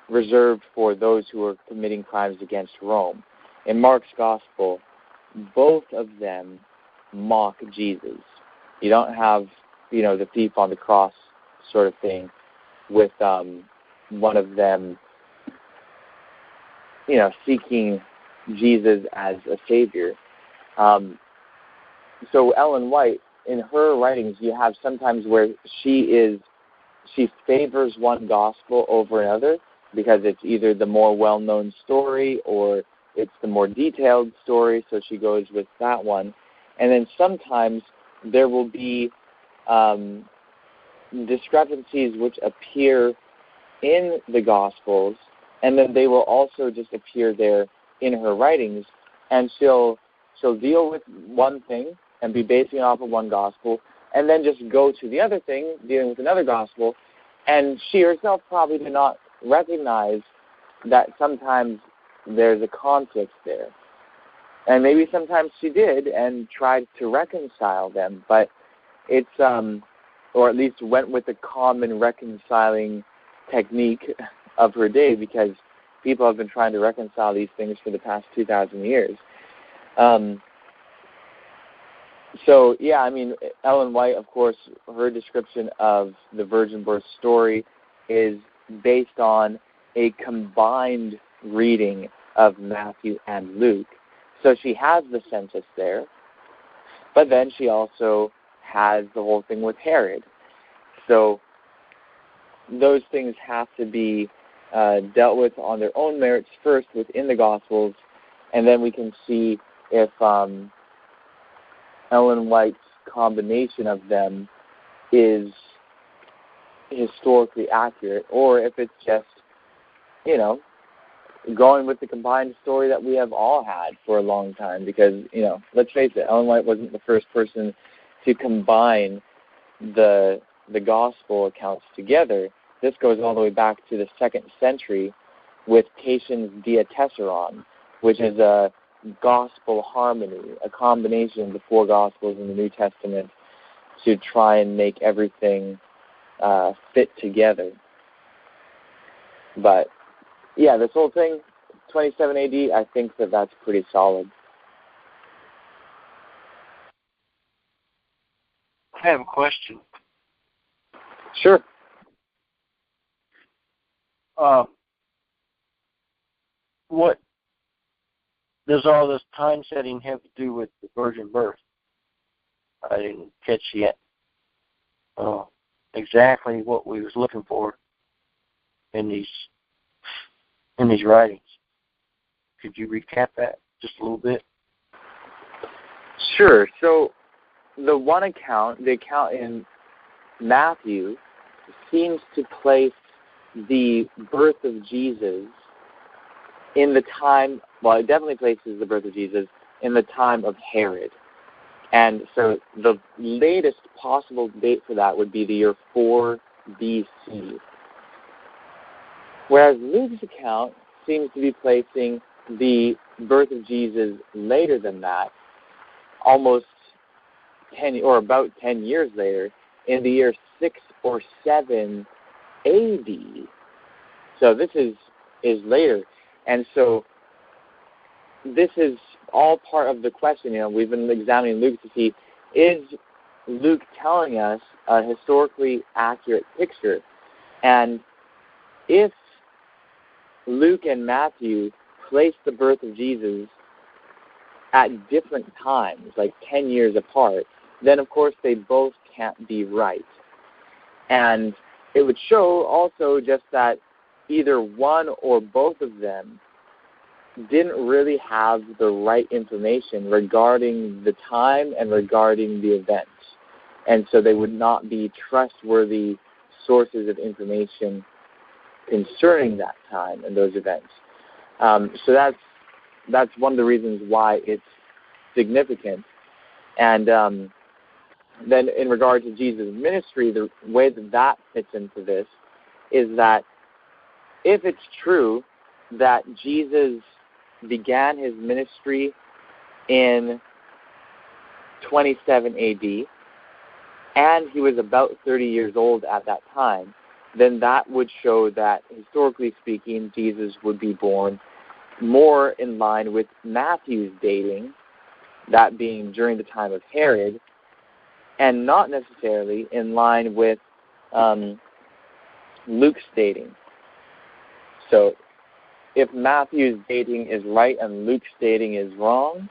reserved for those who were committing crimes against Rome. In Mark's Gospel, both of them mock Jesus. You don't have, the thief on the cross sort of thing with one of them, seeking Jesus as a savior. So Ellen White, in her writings, you have sometimes where she favors one gospel over another because it's either the more well-known story or it's the more detailed story, so she goes with that one. And then sometimes there will be discrepancies which appear in the Gospels, and then they will also just appear there in her writings, and she'll deal with one thing and be basing it off of one Gospel, and then just go to the other thing, dealing with another Gospel, and she herself probably did not recognize that sometimes there's a conflict there. And maybe sometimes she did and tried to reconcile them, but it's, or at least went with the common reconciling technique of her day, because people have been trying to reconcile these things for the past 2,000 years. So, yeah, Ellen White, of course, her description of the virgin birth story is based on a combined reading of Matthew and Luke. So she has the census there, but then she also has the whole thing with Herod. So those things have to be dealt with on their own merits first within the Gospels, and then we can see if Ellen White's combination of them is historically accurate, or if it's just, going with the combined story that we have all had for a long time. Because, let's face it, Ellen White wasn't the first person to combine the gospel accounts together. This goes all the way back to the 2nd century with Tatian's Diatessaron, which is a gospel harmony, a combination of the 4 Gospels in the New Testament to try and make everything fit together. But, yeah, this whole thing, 27 AD, I think that's pretty solid. I have a question. Sure. What does all this time setting have to do with the virgin birth? I didn't catch yet exactly what we was looking for in these writings. Could you recap that just a little bit? Sure. So the account in Matthew, seems to place the birth of Jesus in the time, well, it definitely places the birth of Jesus in the time of Herod. And so the latest possible date for that would be the year 4 BC. Whereas Luke's account seems to be placing the birth of Jesus later than that, almost 10 or about 10 years later, in the year 6 or 7 AD. So this is later. And so this is all part of the question. We've been examining Luke to see, is Luke telling us a historically accurate picture? And if Luke and Matthew place the birth of Jesus at different times, like 10 years apart, then of course they both can't be right. And it would show also just that either one or both of them didn't really have the right information regarding the time and regarding the events. And so they would not be trustworthy sources of information concerning that time and those events. So that's one of the reasons why it's significant. And then in regard to Jesus' ministry, the way that fits into this is that if it's true that Jesus began his ministry in 27 AD, and he was about 30 years old at that time, then that would show that, historically speaking, Jesus would be born more in line with Matthew's dating, that being during the time of Herod, and not necessarily in line with Luke's dating. So if Matthew's dating is right and Luke's dating is wrong,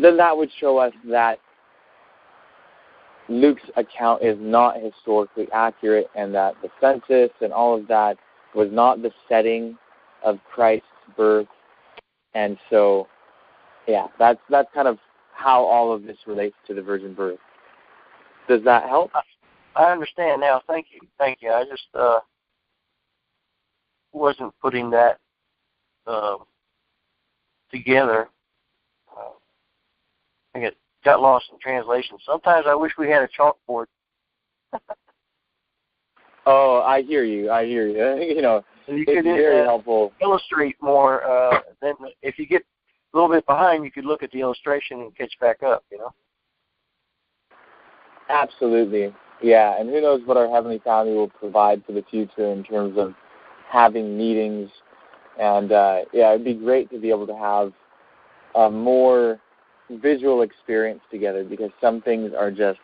then that would show us that Luke's account is not historically accurate and that the census and all of that was not the setting of Christ's birth. And so, yeah, that's kind of how all of this relates to the virgin birth. Does that help? I understand now. Thank you. I just wasn't putting that together. I got lost in translation. Sometimes I wish we had a chalkboard. Oh, I hear you. You know, you it's very helpful. Illustrate more. Then if you get a little bit behind, you could look at the illustration and catch back up, you know? Absolutely. Yeah, and who knows what our Heavenly Family will provide for the future in terms of having meetings. And, yeah, it'd be great to be able to have a more visual experience together, because some things are just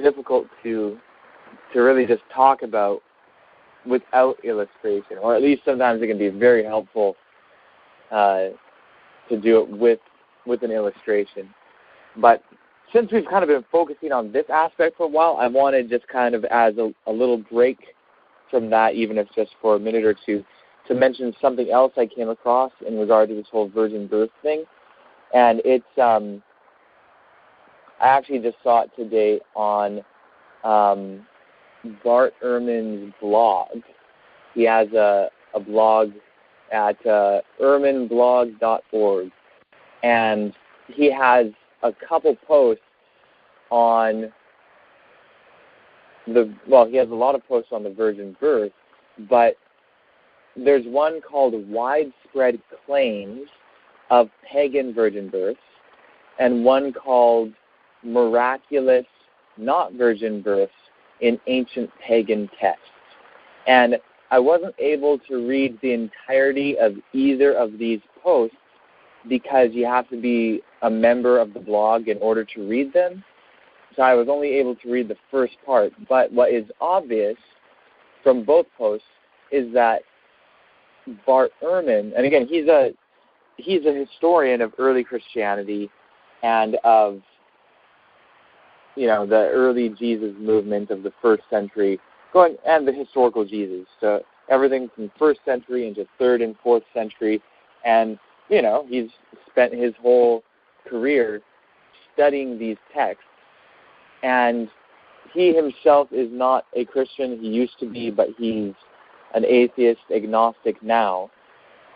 difficult to really just talk about without illustration, or at least sometimes it can be very helpful to do it with an illustration. But since we've kind of been focusing on this aspect for a while, I wanted just kind of as a little break from that, even if just for a minute or two, to mention something else I came across in regard to this whole virgin birth thing. And it's, I actually just saw it today on Bart Ehrman's blog. He has a blog at ehrmanblog.org, and he has a couple posts on he has a lot of posts on the virgin birth, but there's one called Widespread Claims of Pagan Virgin Births, and one called Miraculous Not Virgin Births in Ancient Pagan Texts. And I wasn't able to read the entirety of either of these posts because you have to be a member of the blog in order to read them. So I was only able to read the first part. But what is obvious from both posts is that Bart Ehrman, and again, he's a historian of early Christianity and of, the early Jesus movement of the first century, and the historical Jesus. So everything from first century into third and fourth century. And, he's spent his whole career studying these texts. And he himself is not a Christian. He used to be, but he's an atheist, agnostic now.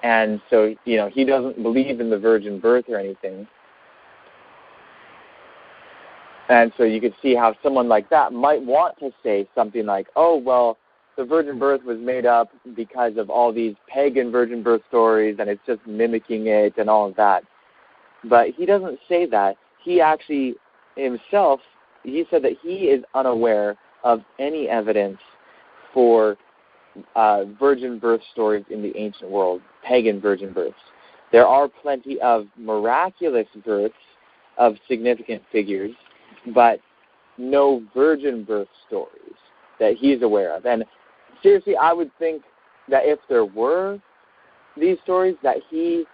And so, he doesn't believe in the virgin birth or anything. And so you could see how someone like that might want to say something like, oh, well, the virgin birth was made up because of all these pagan virgin birth stories, and it's just mimicking it and all of that. But he doesn't say that. He actually himself, he said that he is unaware of any evidence for virgin birth stories in the ancient world, pagan virgin births. There are plenty of miraculous births of significant figures, but no virgin birth stories that he's aware of. And seriously, I would think that if there were these stories, that he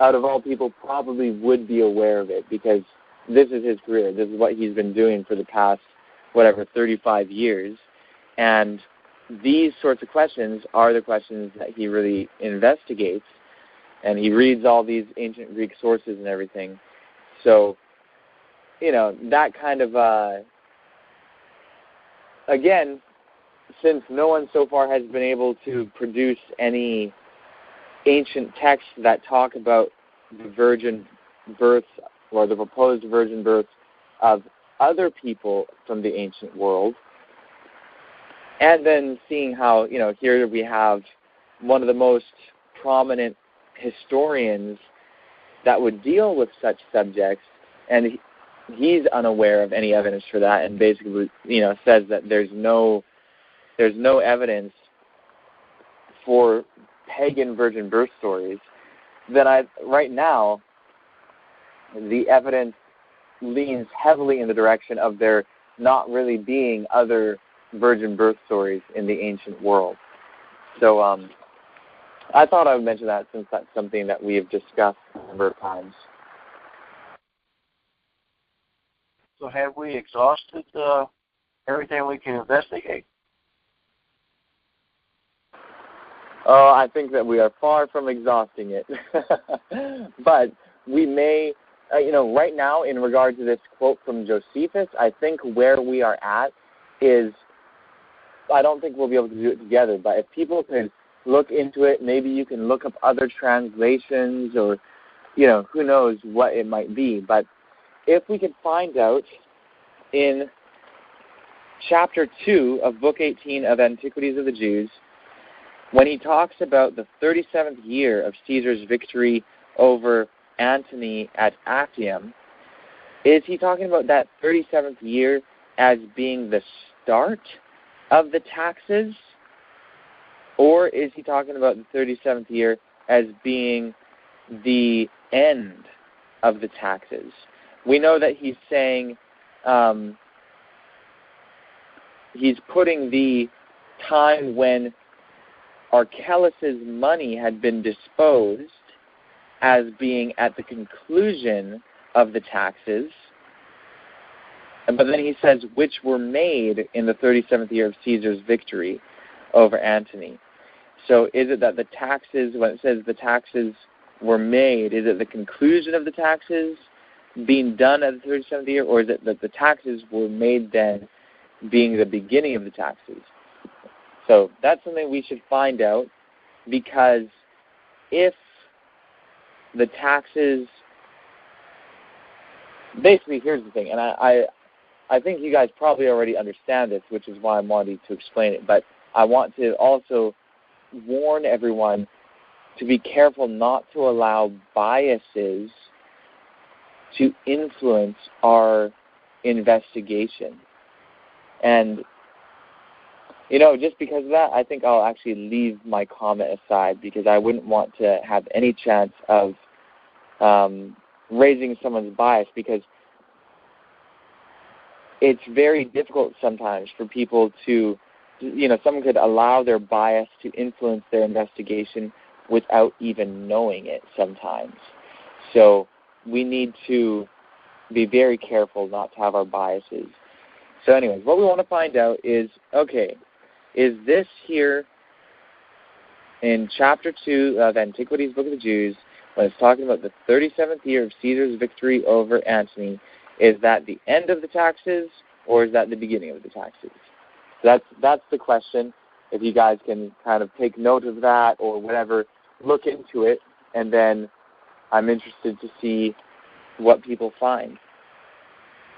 out of all people, probably would be aware of it because this is his career. This is what he's been doing for the past, 35 years. And these sorts of questions are the questions that he really investigates. And he reads all these ancient Greek sources and everything. So, that kind of, again, since no one so far has been able to produce any ancient texts that talk about the virgin births or the proposed virgin births of other people from the ancient world, and then seeing how, here we have one of the most prominent historians that would deal with such subjects, and he's unaware of any evidence for that, and basically, says that there's no evidence for pagan virgin birth stories, then right now the evidence leans heavily in the direction of there not really being other virgin birth stories in the ancient world. So I thought I would mention that since that's something that we have discussed a number of times. So have we exhausted everything we can investigate? Oh, I think that we are far from exhausting it. But we may, right now in regard to this quote from Josephus, I think where we are at is, I don't think we'll be able to do it together, but if people could look into it, maybe you can look up other translations or, who knows what it might be. But if we could find out in chapter 2 of Book 18 of Antiquities of the Jews, when he talks about the 37th year of Caesar's victory over Antony at Actium, is he talking about that 37th year as being the start of the taxes, or is he talking about the 37th year as being the end of the taxes? We know that he's saying, he's putting the time when Archelaus's money had been disposed as being at the conclusion of the taxes, but then he says, which were made in the 37th year of Caesar's victory over Antony. So is it that the taxes, when it says the taxes were made, is it the conclusion of the taxes being done at the 37th year, or is it that the taxes were made then being the beginning of the taxes? So that's something we should find out, because if the taxes, basically here's the thing, and I think you guys probably already understand this, which is why I'm wanting to explain it, but I want to also warn everyone to be careful not to allow biases to influence our investigation. And just because of that, I think I'll actually leave my comment aside, because I wouldn't want to have any chance of raising someone's bias, because it's very difficult sometimes for people to, someone could allow their bias to influence their investigation without even knowing it sometimes. So we need to be very careful not to have our biases. So anyways, what we want to find out is, okay, is this here in chapter 2 of Antiquities, Book of the Jews, when it's talking about the 37th year of Caesar's victory over Antony, is that the end of the taxes, or is that the beginning of the taxes? So that's the question. If you guys can kind of take note of that or whatever, look into it, and then I'm interested to see what people find.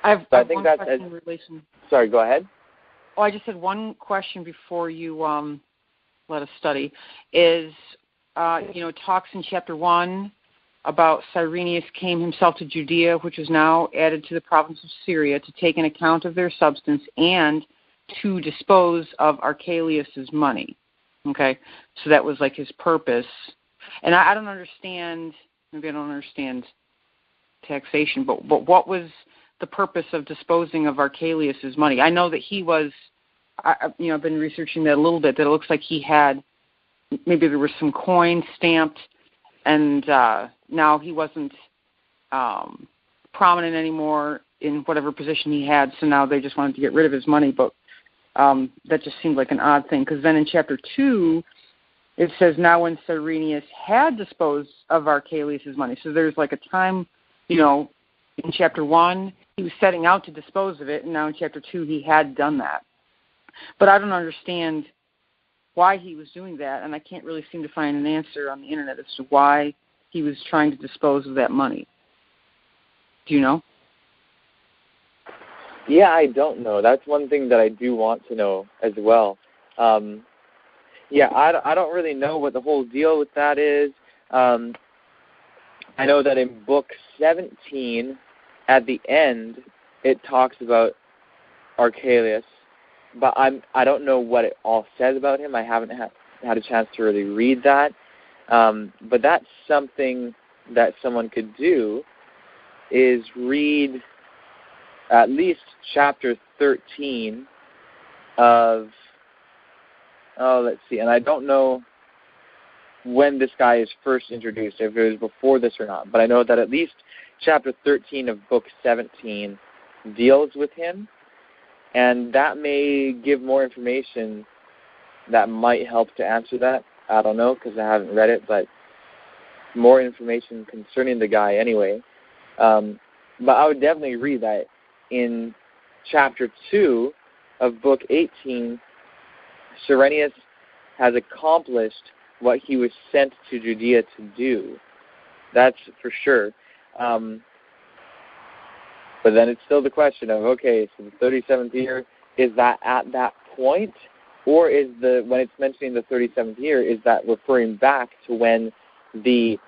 I have I think one that's question in relation. Sorry, go ahead. Oh, I just had one question before you let us study. Is, it talks in chapter 1 about Cyrenius came himself to Judea, which is now added to the province of Syria, to take an account of their substance and to dispose of Archelaus's money. Okay, so that was like his purpose. And I don't understand, maybe I don't understand taxation, but what was the purpose of disposing of Archelaus's money? I know that he was, I've been researching that a little bit, that it looks like he had, maybe there was some coins stamped and now he wasn't prominent anymore in whatever position he had, so now they just wanted to get rid of his money. But that just seemed like an odd thing, because then in chapter 2, it says, now when Cyrenius had disposed of Archelaus' money. So there's like a time, in chapter 1, he was setting out to dispose of it, and now in chapter 2, he had done that. But I don't understand why he was doing that, and I can't really seem to find an answer on the internet as to why he was trying to dispose of that money. Do you know? Yeah, I don't know. That's one thing that I do want to know as well. I don't really know what the whole deal with that is. I know that in book 17, at the end, it talks about Archelaus, but I don't know what it all says about him. I haven't had a chance to really read that. But that's something that someone could do, is read at least chapter 13 of, let's see, and I don't know when this guy is first introduced, if it was before this or not, but I know that at least chapter 13 of book 17 deals with him, and that may give more information that might help to answer that. I don't know, because I haven't read it, but more information concerning the guy anyway. But I would definitely read that. In chapter 2 of book 18, Cyrenius has accomplished what he was sent to Judea to do. That's for sure. But then it's still the question of, okay, so the 37th year, is that at that point? Or is when it's mentioning the 37th year, is that referring back to when the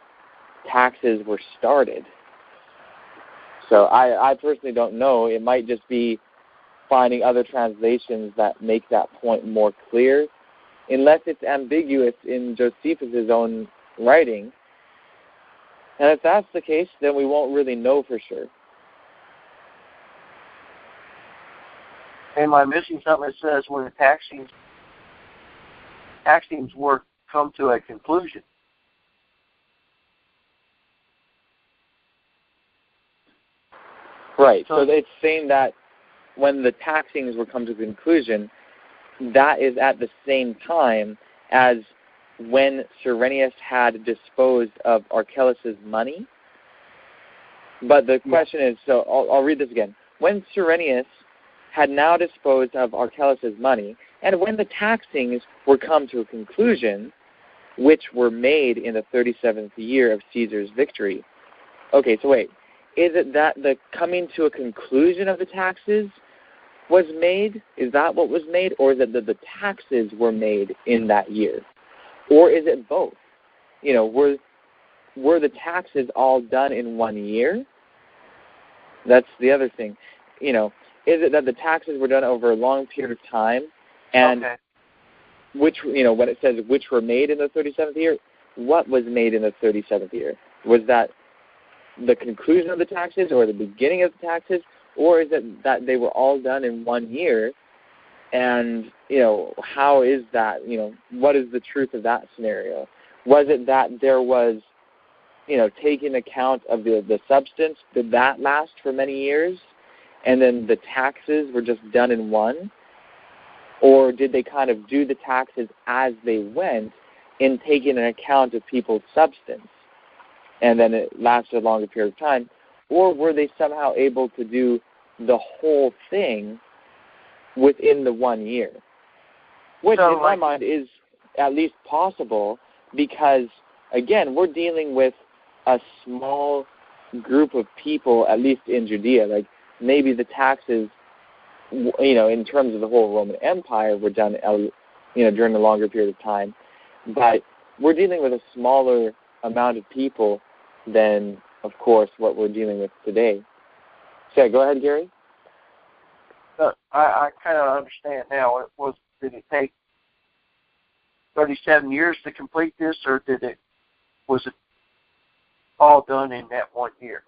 taxes were started? So I personally don't know. It might just be finding other translations that make that point more clear, unless it's ambiguous in Josephus' own writing. And if that's the case, then we won't really know for sure. Am I missing something that says when the taxings were come to a conclusion? Right. So it's saying that when the taxings were come to conclusion, that is at the same time as when Cyrenius had disposed of Archelaus' money. But the question is, so I'll read this again. When Cyrenius had now disposed of Archelaus' money, and when the taxings were come to a conclusion, which were made in the 37th year of Caesar's victory. Okay, so wait. Is it that the coming to a conclusion of the taxes was made? Is that what was made? Or is it that the taxes were made in that year? Or is it both? Were the taxes all done in 1 year? That's the other thing. Is it that the taxes were done over a long period of time? And which, when it says which were made in the 37th year, what was made in the 37th year? Was that the conclusion of the taxes or the beginning of the taxes, or is it that they were all done in 1 year? And, how is that, what is the truth of that scenario? Was it that there was, taking account of the substance, did that last for many years, and then the taxes were just done in one? Or did they kind of do the taxes as they went in taking an account of people's substance, and then it lasted a longer period of time? Or were they somehow able to do the whole thing within the 1 year? Which, in my mind, is at least possible because, again, we're dealing with a small group of people, at least in Judea. Like, maybe the taxes, in terms of the whole Roman Empire, were done, during a longer period of time. But we're dealing with a smaller amount of people than, of course, what we're dealing with today. So, go ahead, Gary. I kind of understand now. Did it take 37 years to complete this, or was it all done in that 1 year?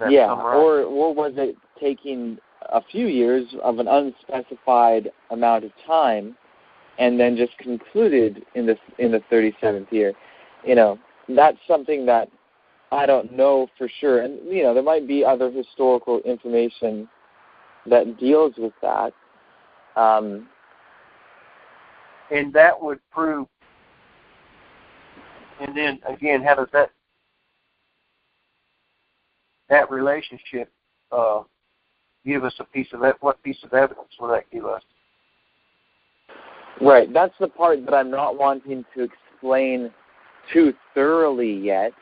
Yeah, or was it taking a few years of an unspecified amount of time and then just concluded in the 37th year. That's something that I don't know for sure. And, there might be other historical information that deals with that. And that would prove, and then again, how does that relationship give us what piece of evidence will that give us? Right, that's the part that I'm not wanting to explain too thoroughly yet,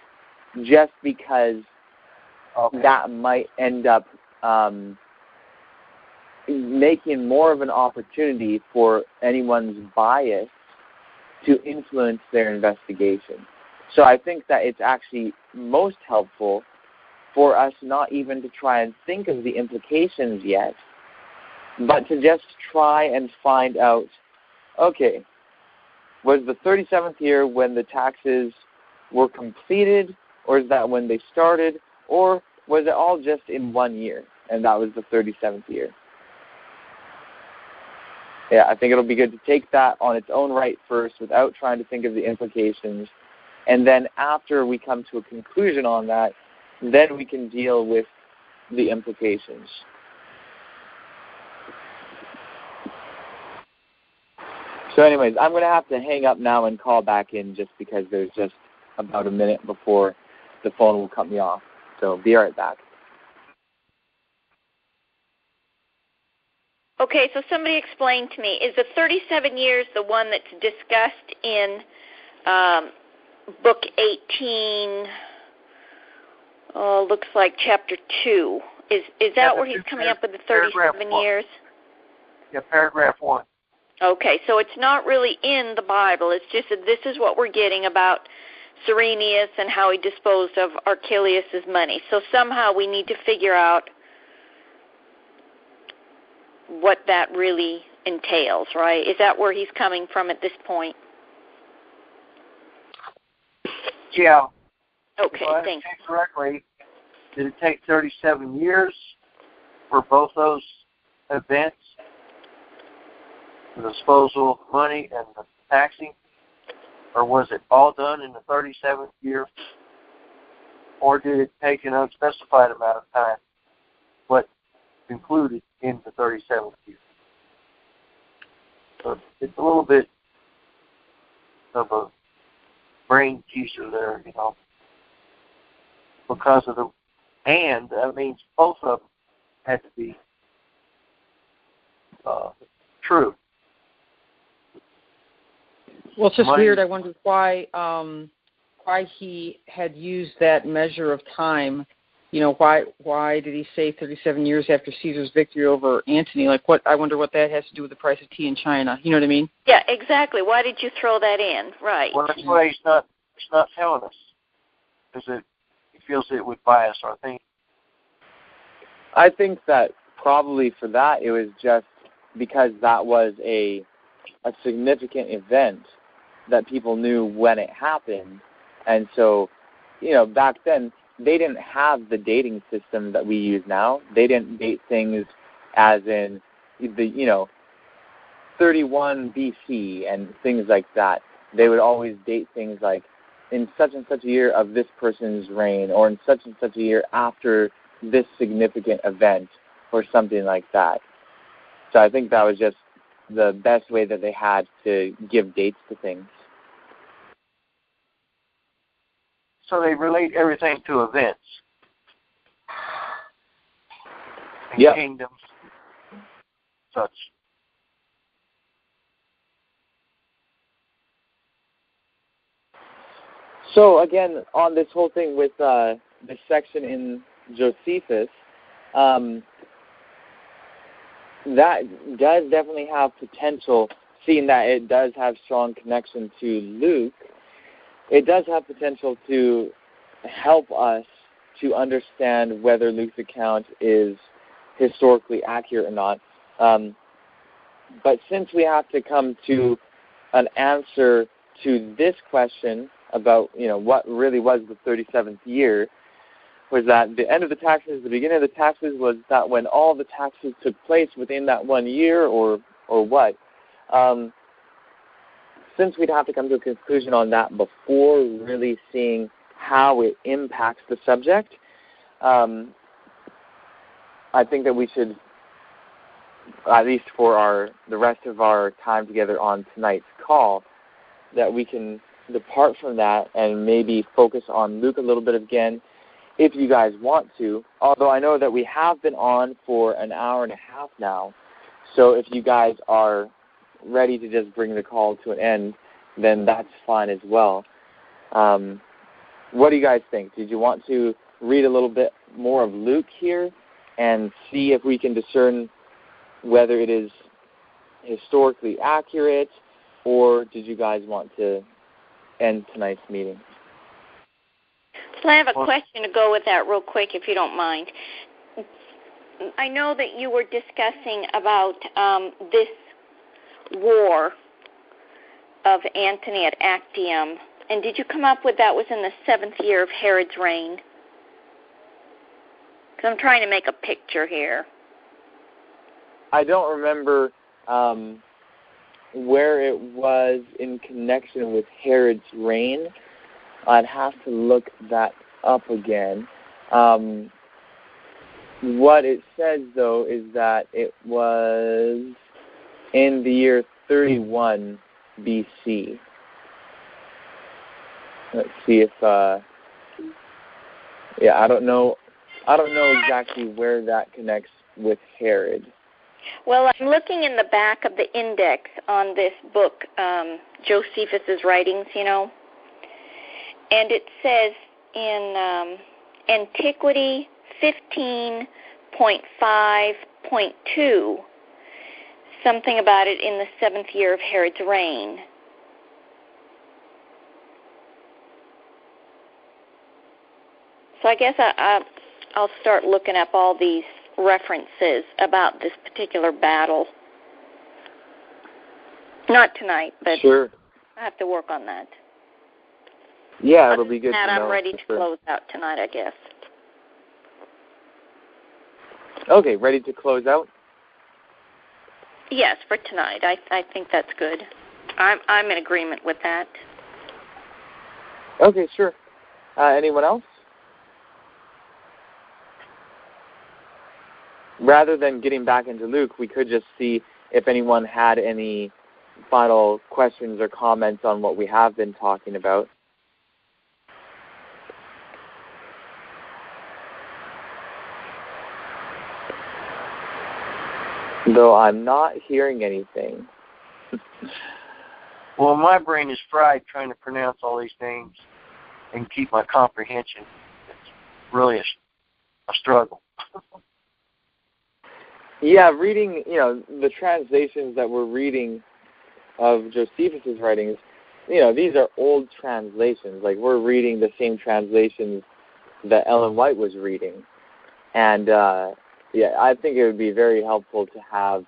just because that might end up making more of an opportunity for anyone's bias to influence their investigation. So I think that it's actually most helpful for us not even to try and think of the implications yet, but to just try and find out, okay, was the 37th year when the taxes were completed, or is that when they started, or was it all just in 1 year, and that was the 37th year? Yeah, I think it'll be good to take that on its own right first without trying to think of the implications, and then after we come to a conclusion on that, then we can deal with the implications. So anyways, I'm going to have to hang up now and call back in just because there's just about a minute before the phone will cut me off. So be right back. Okay, so somebody explain to me, is the 37 years the one that's discussed in Book 18, looks like Chapter 2? Is that where he's coming up with the 37 years? Yeah, paragraph 1. Okay, so it's not really in the Bible. It's just that this is what we're getting about Cyrenius and how he disposed of Archelaus' money. So somehow we need to figure out what that really entails, right? Is that where he's coming from at this point? Yeah. Okay, if I thanks. understand correctly, did it take 37 years for both those events, the disposal of money and the taxing, or was it all done in the 37th year, or did it take an unspecified amount of time, but concluded in the 37th year? So it's a little bit of a brain teaser there, because of that means both of them had to be true. Well, it's just weird. I wondered why he had used that measure of time. Why did he say 37 years after Caesar's victory over Antony? I wonder what that has to do with the price of tea in China. You know what I mean? Yeah, exactly. Why did you throw that in? Right. Well, that's why he's not telling us, because he feels it would bias our thinking. I think that probably for that it was just because that was a significant event that people knew when it happened. And so, back then, they didn't have the dating system that we use now. They didn't date things as in the 31 BC and things like that. They would always date things like in such and such a year of this person's reign, or in such and such a year after this significant event, or something like that. So I think that was just the best way that they had to give dates to things. So they relate everything to events. And kingdoms, such. So again, on this whole thing with this section in Josephus, that does definitely have potential, seeing that it does have strong connection to Luke. It does have potential to help us to understand whether Luke's account is historically accurate or not. But since we have to come to an answer to this question about, what really was the 37th year, was that the end of the taxes, the beginning of the taxes, was that when all the taxes took place within that 1 year, or what? since we'd have to come to a conclusion on that before really seeing how it impacts the subject, I think that we should, at least for the rest of our time together on tonight's call, that we can depart from that and maybe focus on Luke a little bit again, if you guys want to. Although I know that we have been on for an hour and a half now, so if you guys are ready to just bring the call to an end, then that's fine as well. What do you guys think? Did you want to read a little bit more of Luke here and see if we can discern whether it is historically accurate, or did you guys want to end tonight's meeting? So I have a question to go with that real quick, if you don't mind. I know that you were discussing about this war of Antony at Actium, and did you come up with that was in the 7th year of Herod's reign? Because I'm trying to make a picture here. I don't remember where it was in connection with Herod's reign. I'd have to look that up again. What it says, though, is that it was in the year 31 BC. Let's see if, I don't know exactly where that connects with Herod. Well, I'm looking in the back of the index on this book, Josephus's writings, and it says in Antiquity 15.5.2 something about it in the 7th year of Herod's reign. So I guess I'll start looking up all these references about this particular battle. Not tonight, but sure. I have to work on that. Yeah, it'll be good to know. I'm ready to close out tonight, I guess. Okay, ready to close out? Yes, for tonight. I think that's good. I'm in agreement with that. Okay, sure. Anyone else? Rather than getting back into Luke, we could just see if anyone had any final questions or comments on what we have been talking about. Though I'm not hearing anything. Well, my brain is fried trying to pronounce all these names and keep my comprehension. It's really a struggle. Yeah, reading, the translations that we're reading of Josephus' writings, these are old translations. Like, we're reading the same translations that Ellen White was reading. And, I think it would be very helpful to have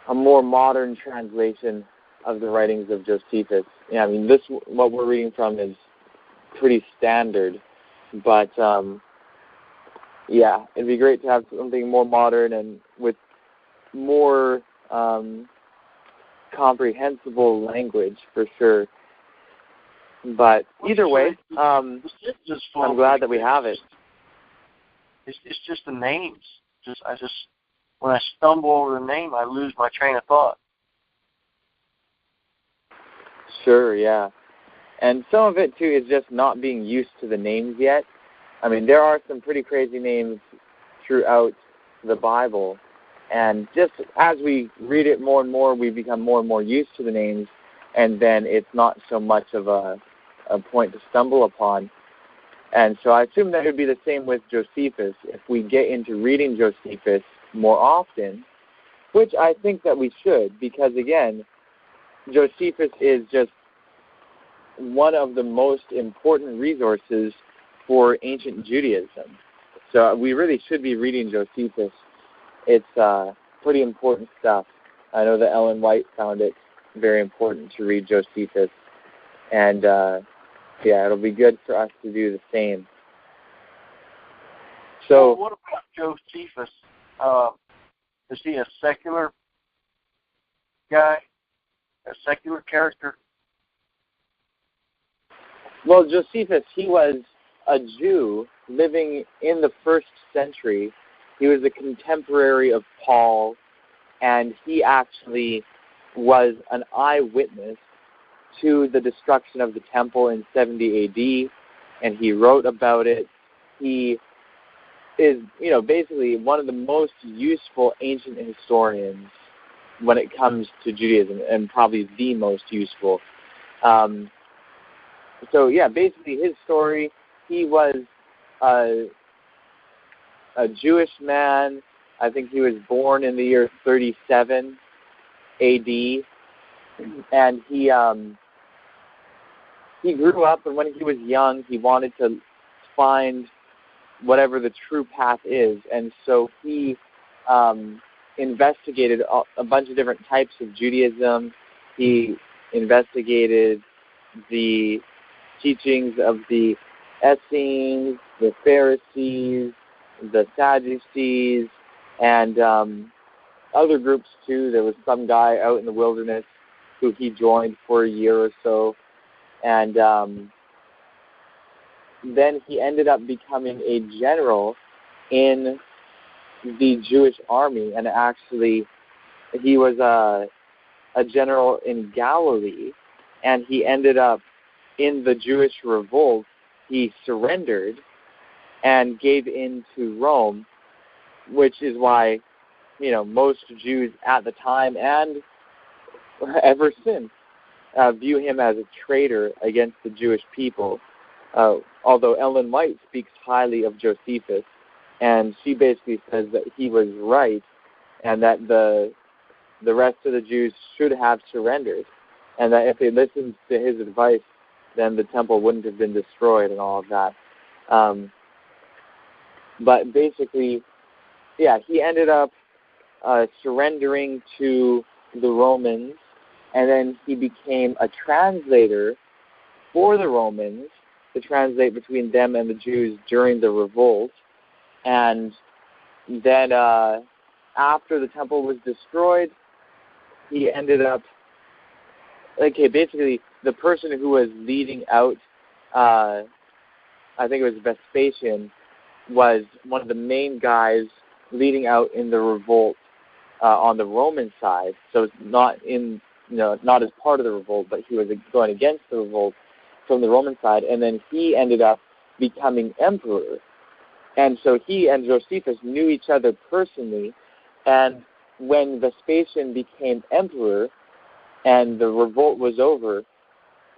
a more modern translation of the writings of Josephus. What we're reading from is pretty standard, but it'd be great to have something more modern and with more comprehensible language, for sure. But either way, I'm glad that we have it. It's just the names. When I stumble over the name, I lose my train of thought. Sure, yeah. And some of it, too, is just not being used to the names yet. There are some pretty crazy names throughout the Bible, and just as we read it more and more, we become more and more used to the names, and then it's not so much of a point to stumble upon. And so I assume that it would be the same with Josephus. If we get into reading Josephus more often, which I think that we should, because, again, Josephus is just one of the most important resources for ancient Judaism. So we really should be reading Josephus. It's pretty important stuff. I know that Ellen White found it very important to read Josephus. And, it'll be good for us to do the same. So, what about Josephus? Is he a secular guy? a secular character? Well, Josephus, he was a Jew living in the 1st century. He was a contemporary of Paul, and he actually was an eyewitness to the destruction of the temple in 70 AD, and he wrote about it. He is, basically one of the most useful ancient historians when it comes to Judaism, and probably the most useful. So, basically his story, he was a Jewish man. I think he was born in the year 37 AD, and he grew up, and when he was young, he wanted to find whatever the true path is, and so he investigated a bunch of different types of Judaism. He investigated the teachings of the Essenes, the Pharisees, the Sadducees, and other groups too. There was some guy out in the wilderness who he joined for a year or so, and then he ended up becoming a general in the Jewish army, and actually he was a general in Galilee, and he ended up in the Jewish revolt. He surrendered and gave in to Rome, which is why, most Jews at the time and ever since view him as a traitor against the Jewish people. Although Ellen White speaks highly of Josephus, and she basically says that he was right and that the rest of the Jews should have surrendered, and that if they listened to his advice, then the temple wouldn't have been destroyed and all of that. But basically, he ended up surrendering to the Romans, and then he became a translator for the Romans to translate between them and the Jews during the revolt. And then after the temple was destroyed, he ended up, basically the person who was leading out, I think it was Vespasian, was one of the main guys leading out in the revolt on the Roman side. So it's not not as part of the revolt, but he was going against the revolt from the Roman side, and then he ended up becoming emperor. And so he and Josephus knew each other personally, and when Vespasian became emperor and the revolt was over,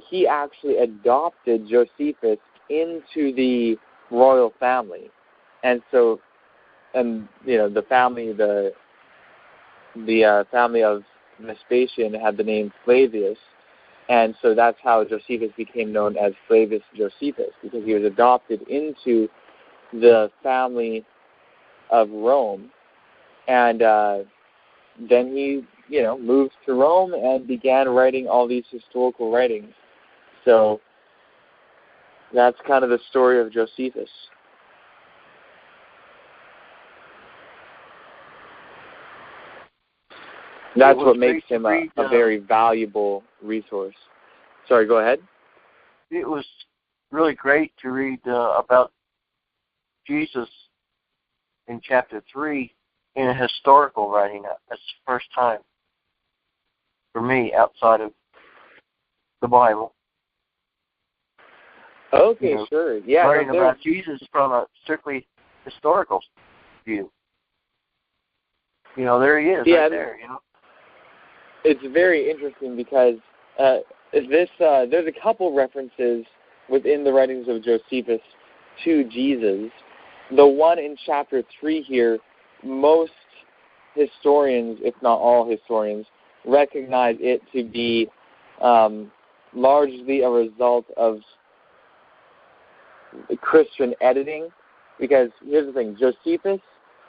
he actually adopted Josephus into the royal family. And so, the family, the family of Vespasian had the name Flavius, and so that's how Josephus became known as Flavius Josephus, because he was adopted into the family of Rome. And then he, moved to Rome and began writing all these historical writings. So that's kind of the story of Josephus. That's what makes him a very valuable resource. Sorry, go ahead. It was really great to read about Jesus in chapter 3 in a historical writing. That's the first time for me outside of the Bible. Okay, sure. Yeah, learning about Jesus from a strictly historical view. There he is, right there. It's very interesting because there's a couple references within the writings of Josephus to Jesus. The one in chapter 3 here, most historians, if not all historians, recognize it to be largely a result of Christian editing, because here's the thing,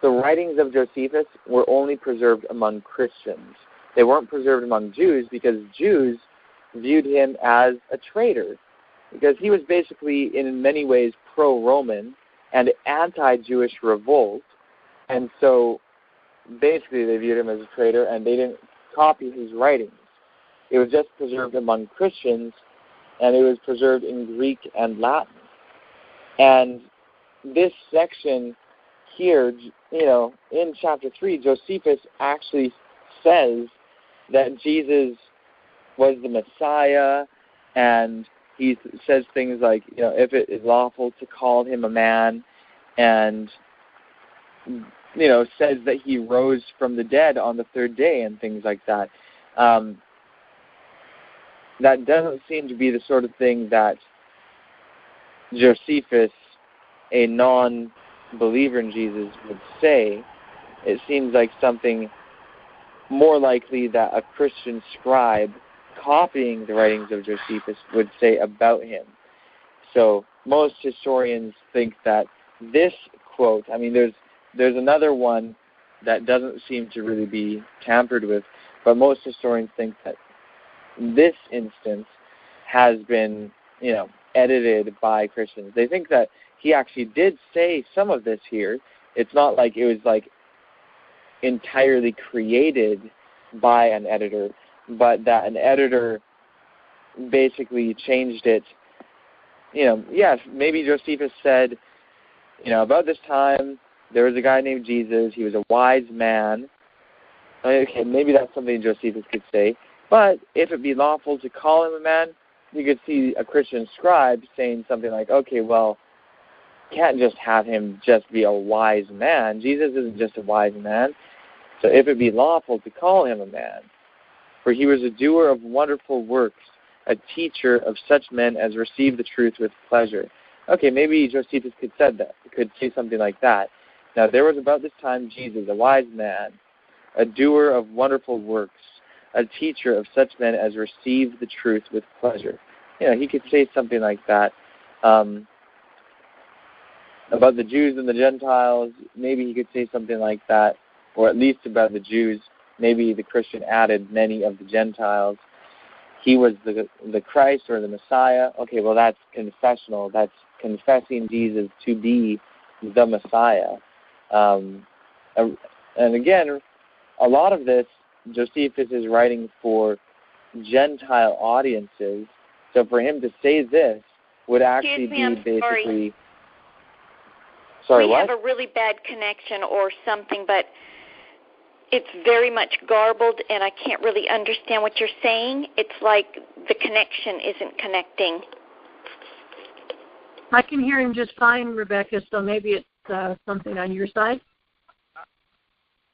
the writings of Josephus were only preserved among Christians. They weren't preserved among Jews because Jews viewed him as a traitor, because he was basically in many ways pro-Roman and anti-Jewish revolt, and so basically they viewed him as a traitor and they didn't copy his writings. It was just preserved among Christians, and it was preserved in Greek and Latin. And this section here, in chapter 3, Josephus actually says that Jesus was the Messiah, and he says things like, if it is lawful to call him a man, and, says that he rose from the dead on the third day and things like that. That doesn't seem to be the sort of thing that Josephus, a non-believer in Jesus, would say. It seems like something more likely that a Christian scribe copying the writings of Josephus would say about him. So most historians think that this quote, there's another one that doesn't seem to really be tampered with, but most historians think that this instance has been, edited by Christians. They think that he actually did say some of this here. It's not like it was entirely created by an editor, but that an editor basically changed it. Yes, maybe Josephus said, about this time there was a guy named Jesus. He was a wise man. Okay, maybe that's something Josephus could say. But if it be lawful to call him a man, you could see a Christian scribe saying something like, okay, well, can't just have him just be a wise man. Jesus isn't just a wise man. So if it be lawful to call him a man, for he was a doer of wonderful works, a teacher of such men as receive the truth with pleasure. Okay, maybe Josephus could say something like that. Now there was about this time Jesus, a wise man, a doer of wonderful works, a teacher of such men as receive the truth with pleasure. He could say something like that. About the Jews and the Gentiles, maybe he could say something like that, or at least about the Jews. Maybe the Christian added many of the Gentiles. He was the Christ or the Messiah. Okay, well, that's confessional. That's confessing Jesus to be the Messiah. And again, a lot of this, Josephus is writing for Gentile audiences. So for him to say this would actually be basically... Sorry, we what? have a really bad connection or something, but it's very much garbled, and I can't really understand what you're saying. It's like the connection isn't connecting. I can hear him just fine, Rebecca, so maybe it's something on your side.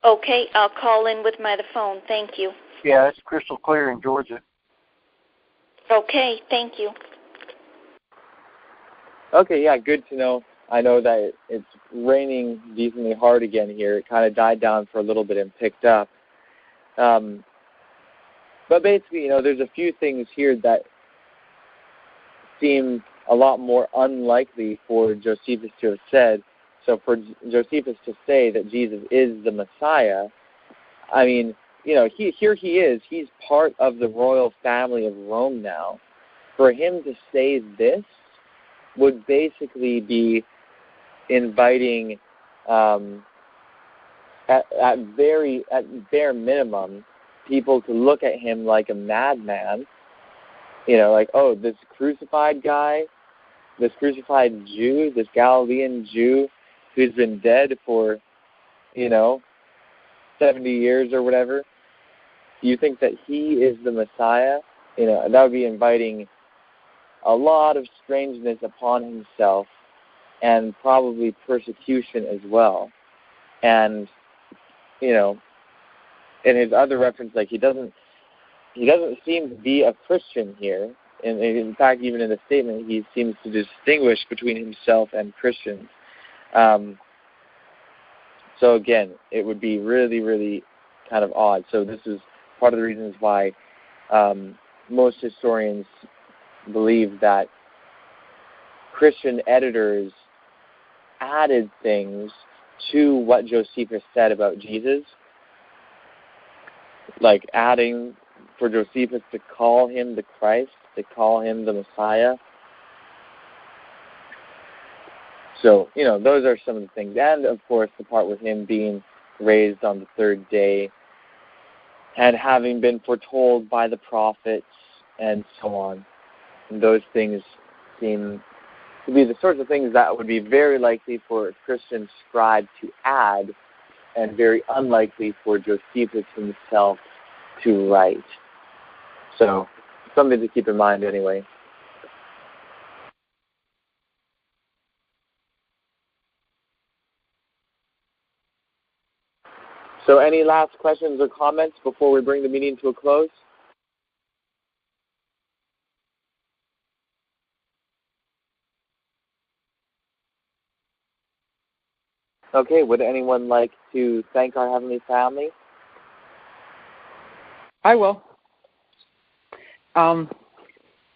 Okay, I'll call in with the phone. Thank you. Yeah, it's crystal clear in Georgia. Okay, thank you. Okay, yeah, good to know. I know that it's raining decently hard again here. It kind of died down for a little bit and picked up. But basically, there's a few things here that seem a lot more unlikely for Josephus to have said. So for Josephus to say that Jesus is the Messiah, here he is. He's part of the royal family of Rome now. For him to say this would basically be inviting, at bare minimum, people to look at him like a madman. This crucified guy, this crucified Jew, this Galilean Jew who's been dead for, 70 years or whatever. Do you think that he is the Messiah? That would be inviting a lot of strangeness upon himself, and probably persecution as well. And, in his other reference, he doesn't seem to be a Christian here. And in fact, even in the statement, he seems to distinguish between himself and Christians. So again, it would be really, really kind of odd. So this is part of the reasons why most historians believe that Christian editors added things to what Josephus said about Jesus, like adding for Josephus to call him the Christ, to call him the Messiah. So, those are some of the things. And, of course, the part with him being raised on the third day. and having been foretold by the prophets and so on. And those things seem to be the sorts of things that would be very likely for a Christian scribe to add and very unlikely for Josephus himself to write. So, something to keep in mind anyway. So any last questions or comments before we bring the meeting to a close? Okay, would anyone like to thank our Heavenly Family? I will.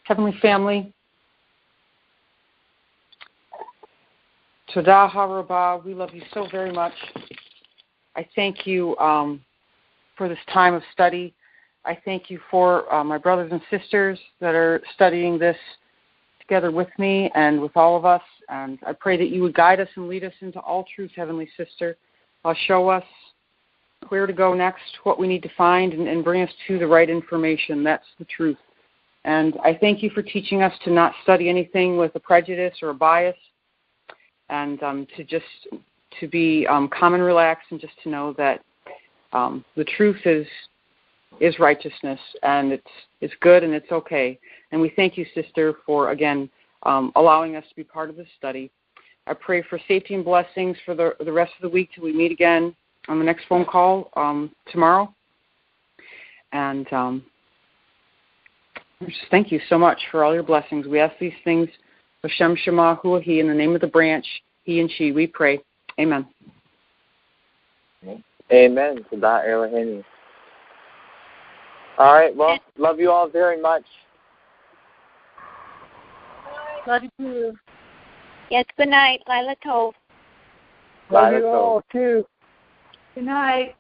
Heavenly Family, Todah HaRabah, we love you so very much. I thank you for this time of study. I thank you for my brothers and sisters that are studying this together with me and with all of us. And I pray that you would guide us and lead us into all truth, Heavenly Sister. Show us where to go next, what we need to find, and bring us to the right information. That's the truth. And I thank you for teaching us to not study anything with a prejudice or a bias, and to be calm and relaxed, and just to know that the truth is righteousness, and it's good, and it's okay. And we thank you, Sister, for, again, allowing us to be part of this study. I pray for safety and blessings for the rest of the week till we meet again on the next phone call tomorrow. And just thank you so much for all your blessings. We ask these things, Hashem Shema Huahi, in the name of the branch, he and she, we pray. Amen. Amen. Todah Elohim. All right, well, love you all very much. Love you too. Yes, good night. Lila Tov. Love you all too. Good night.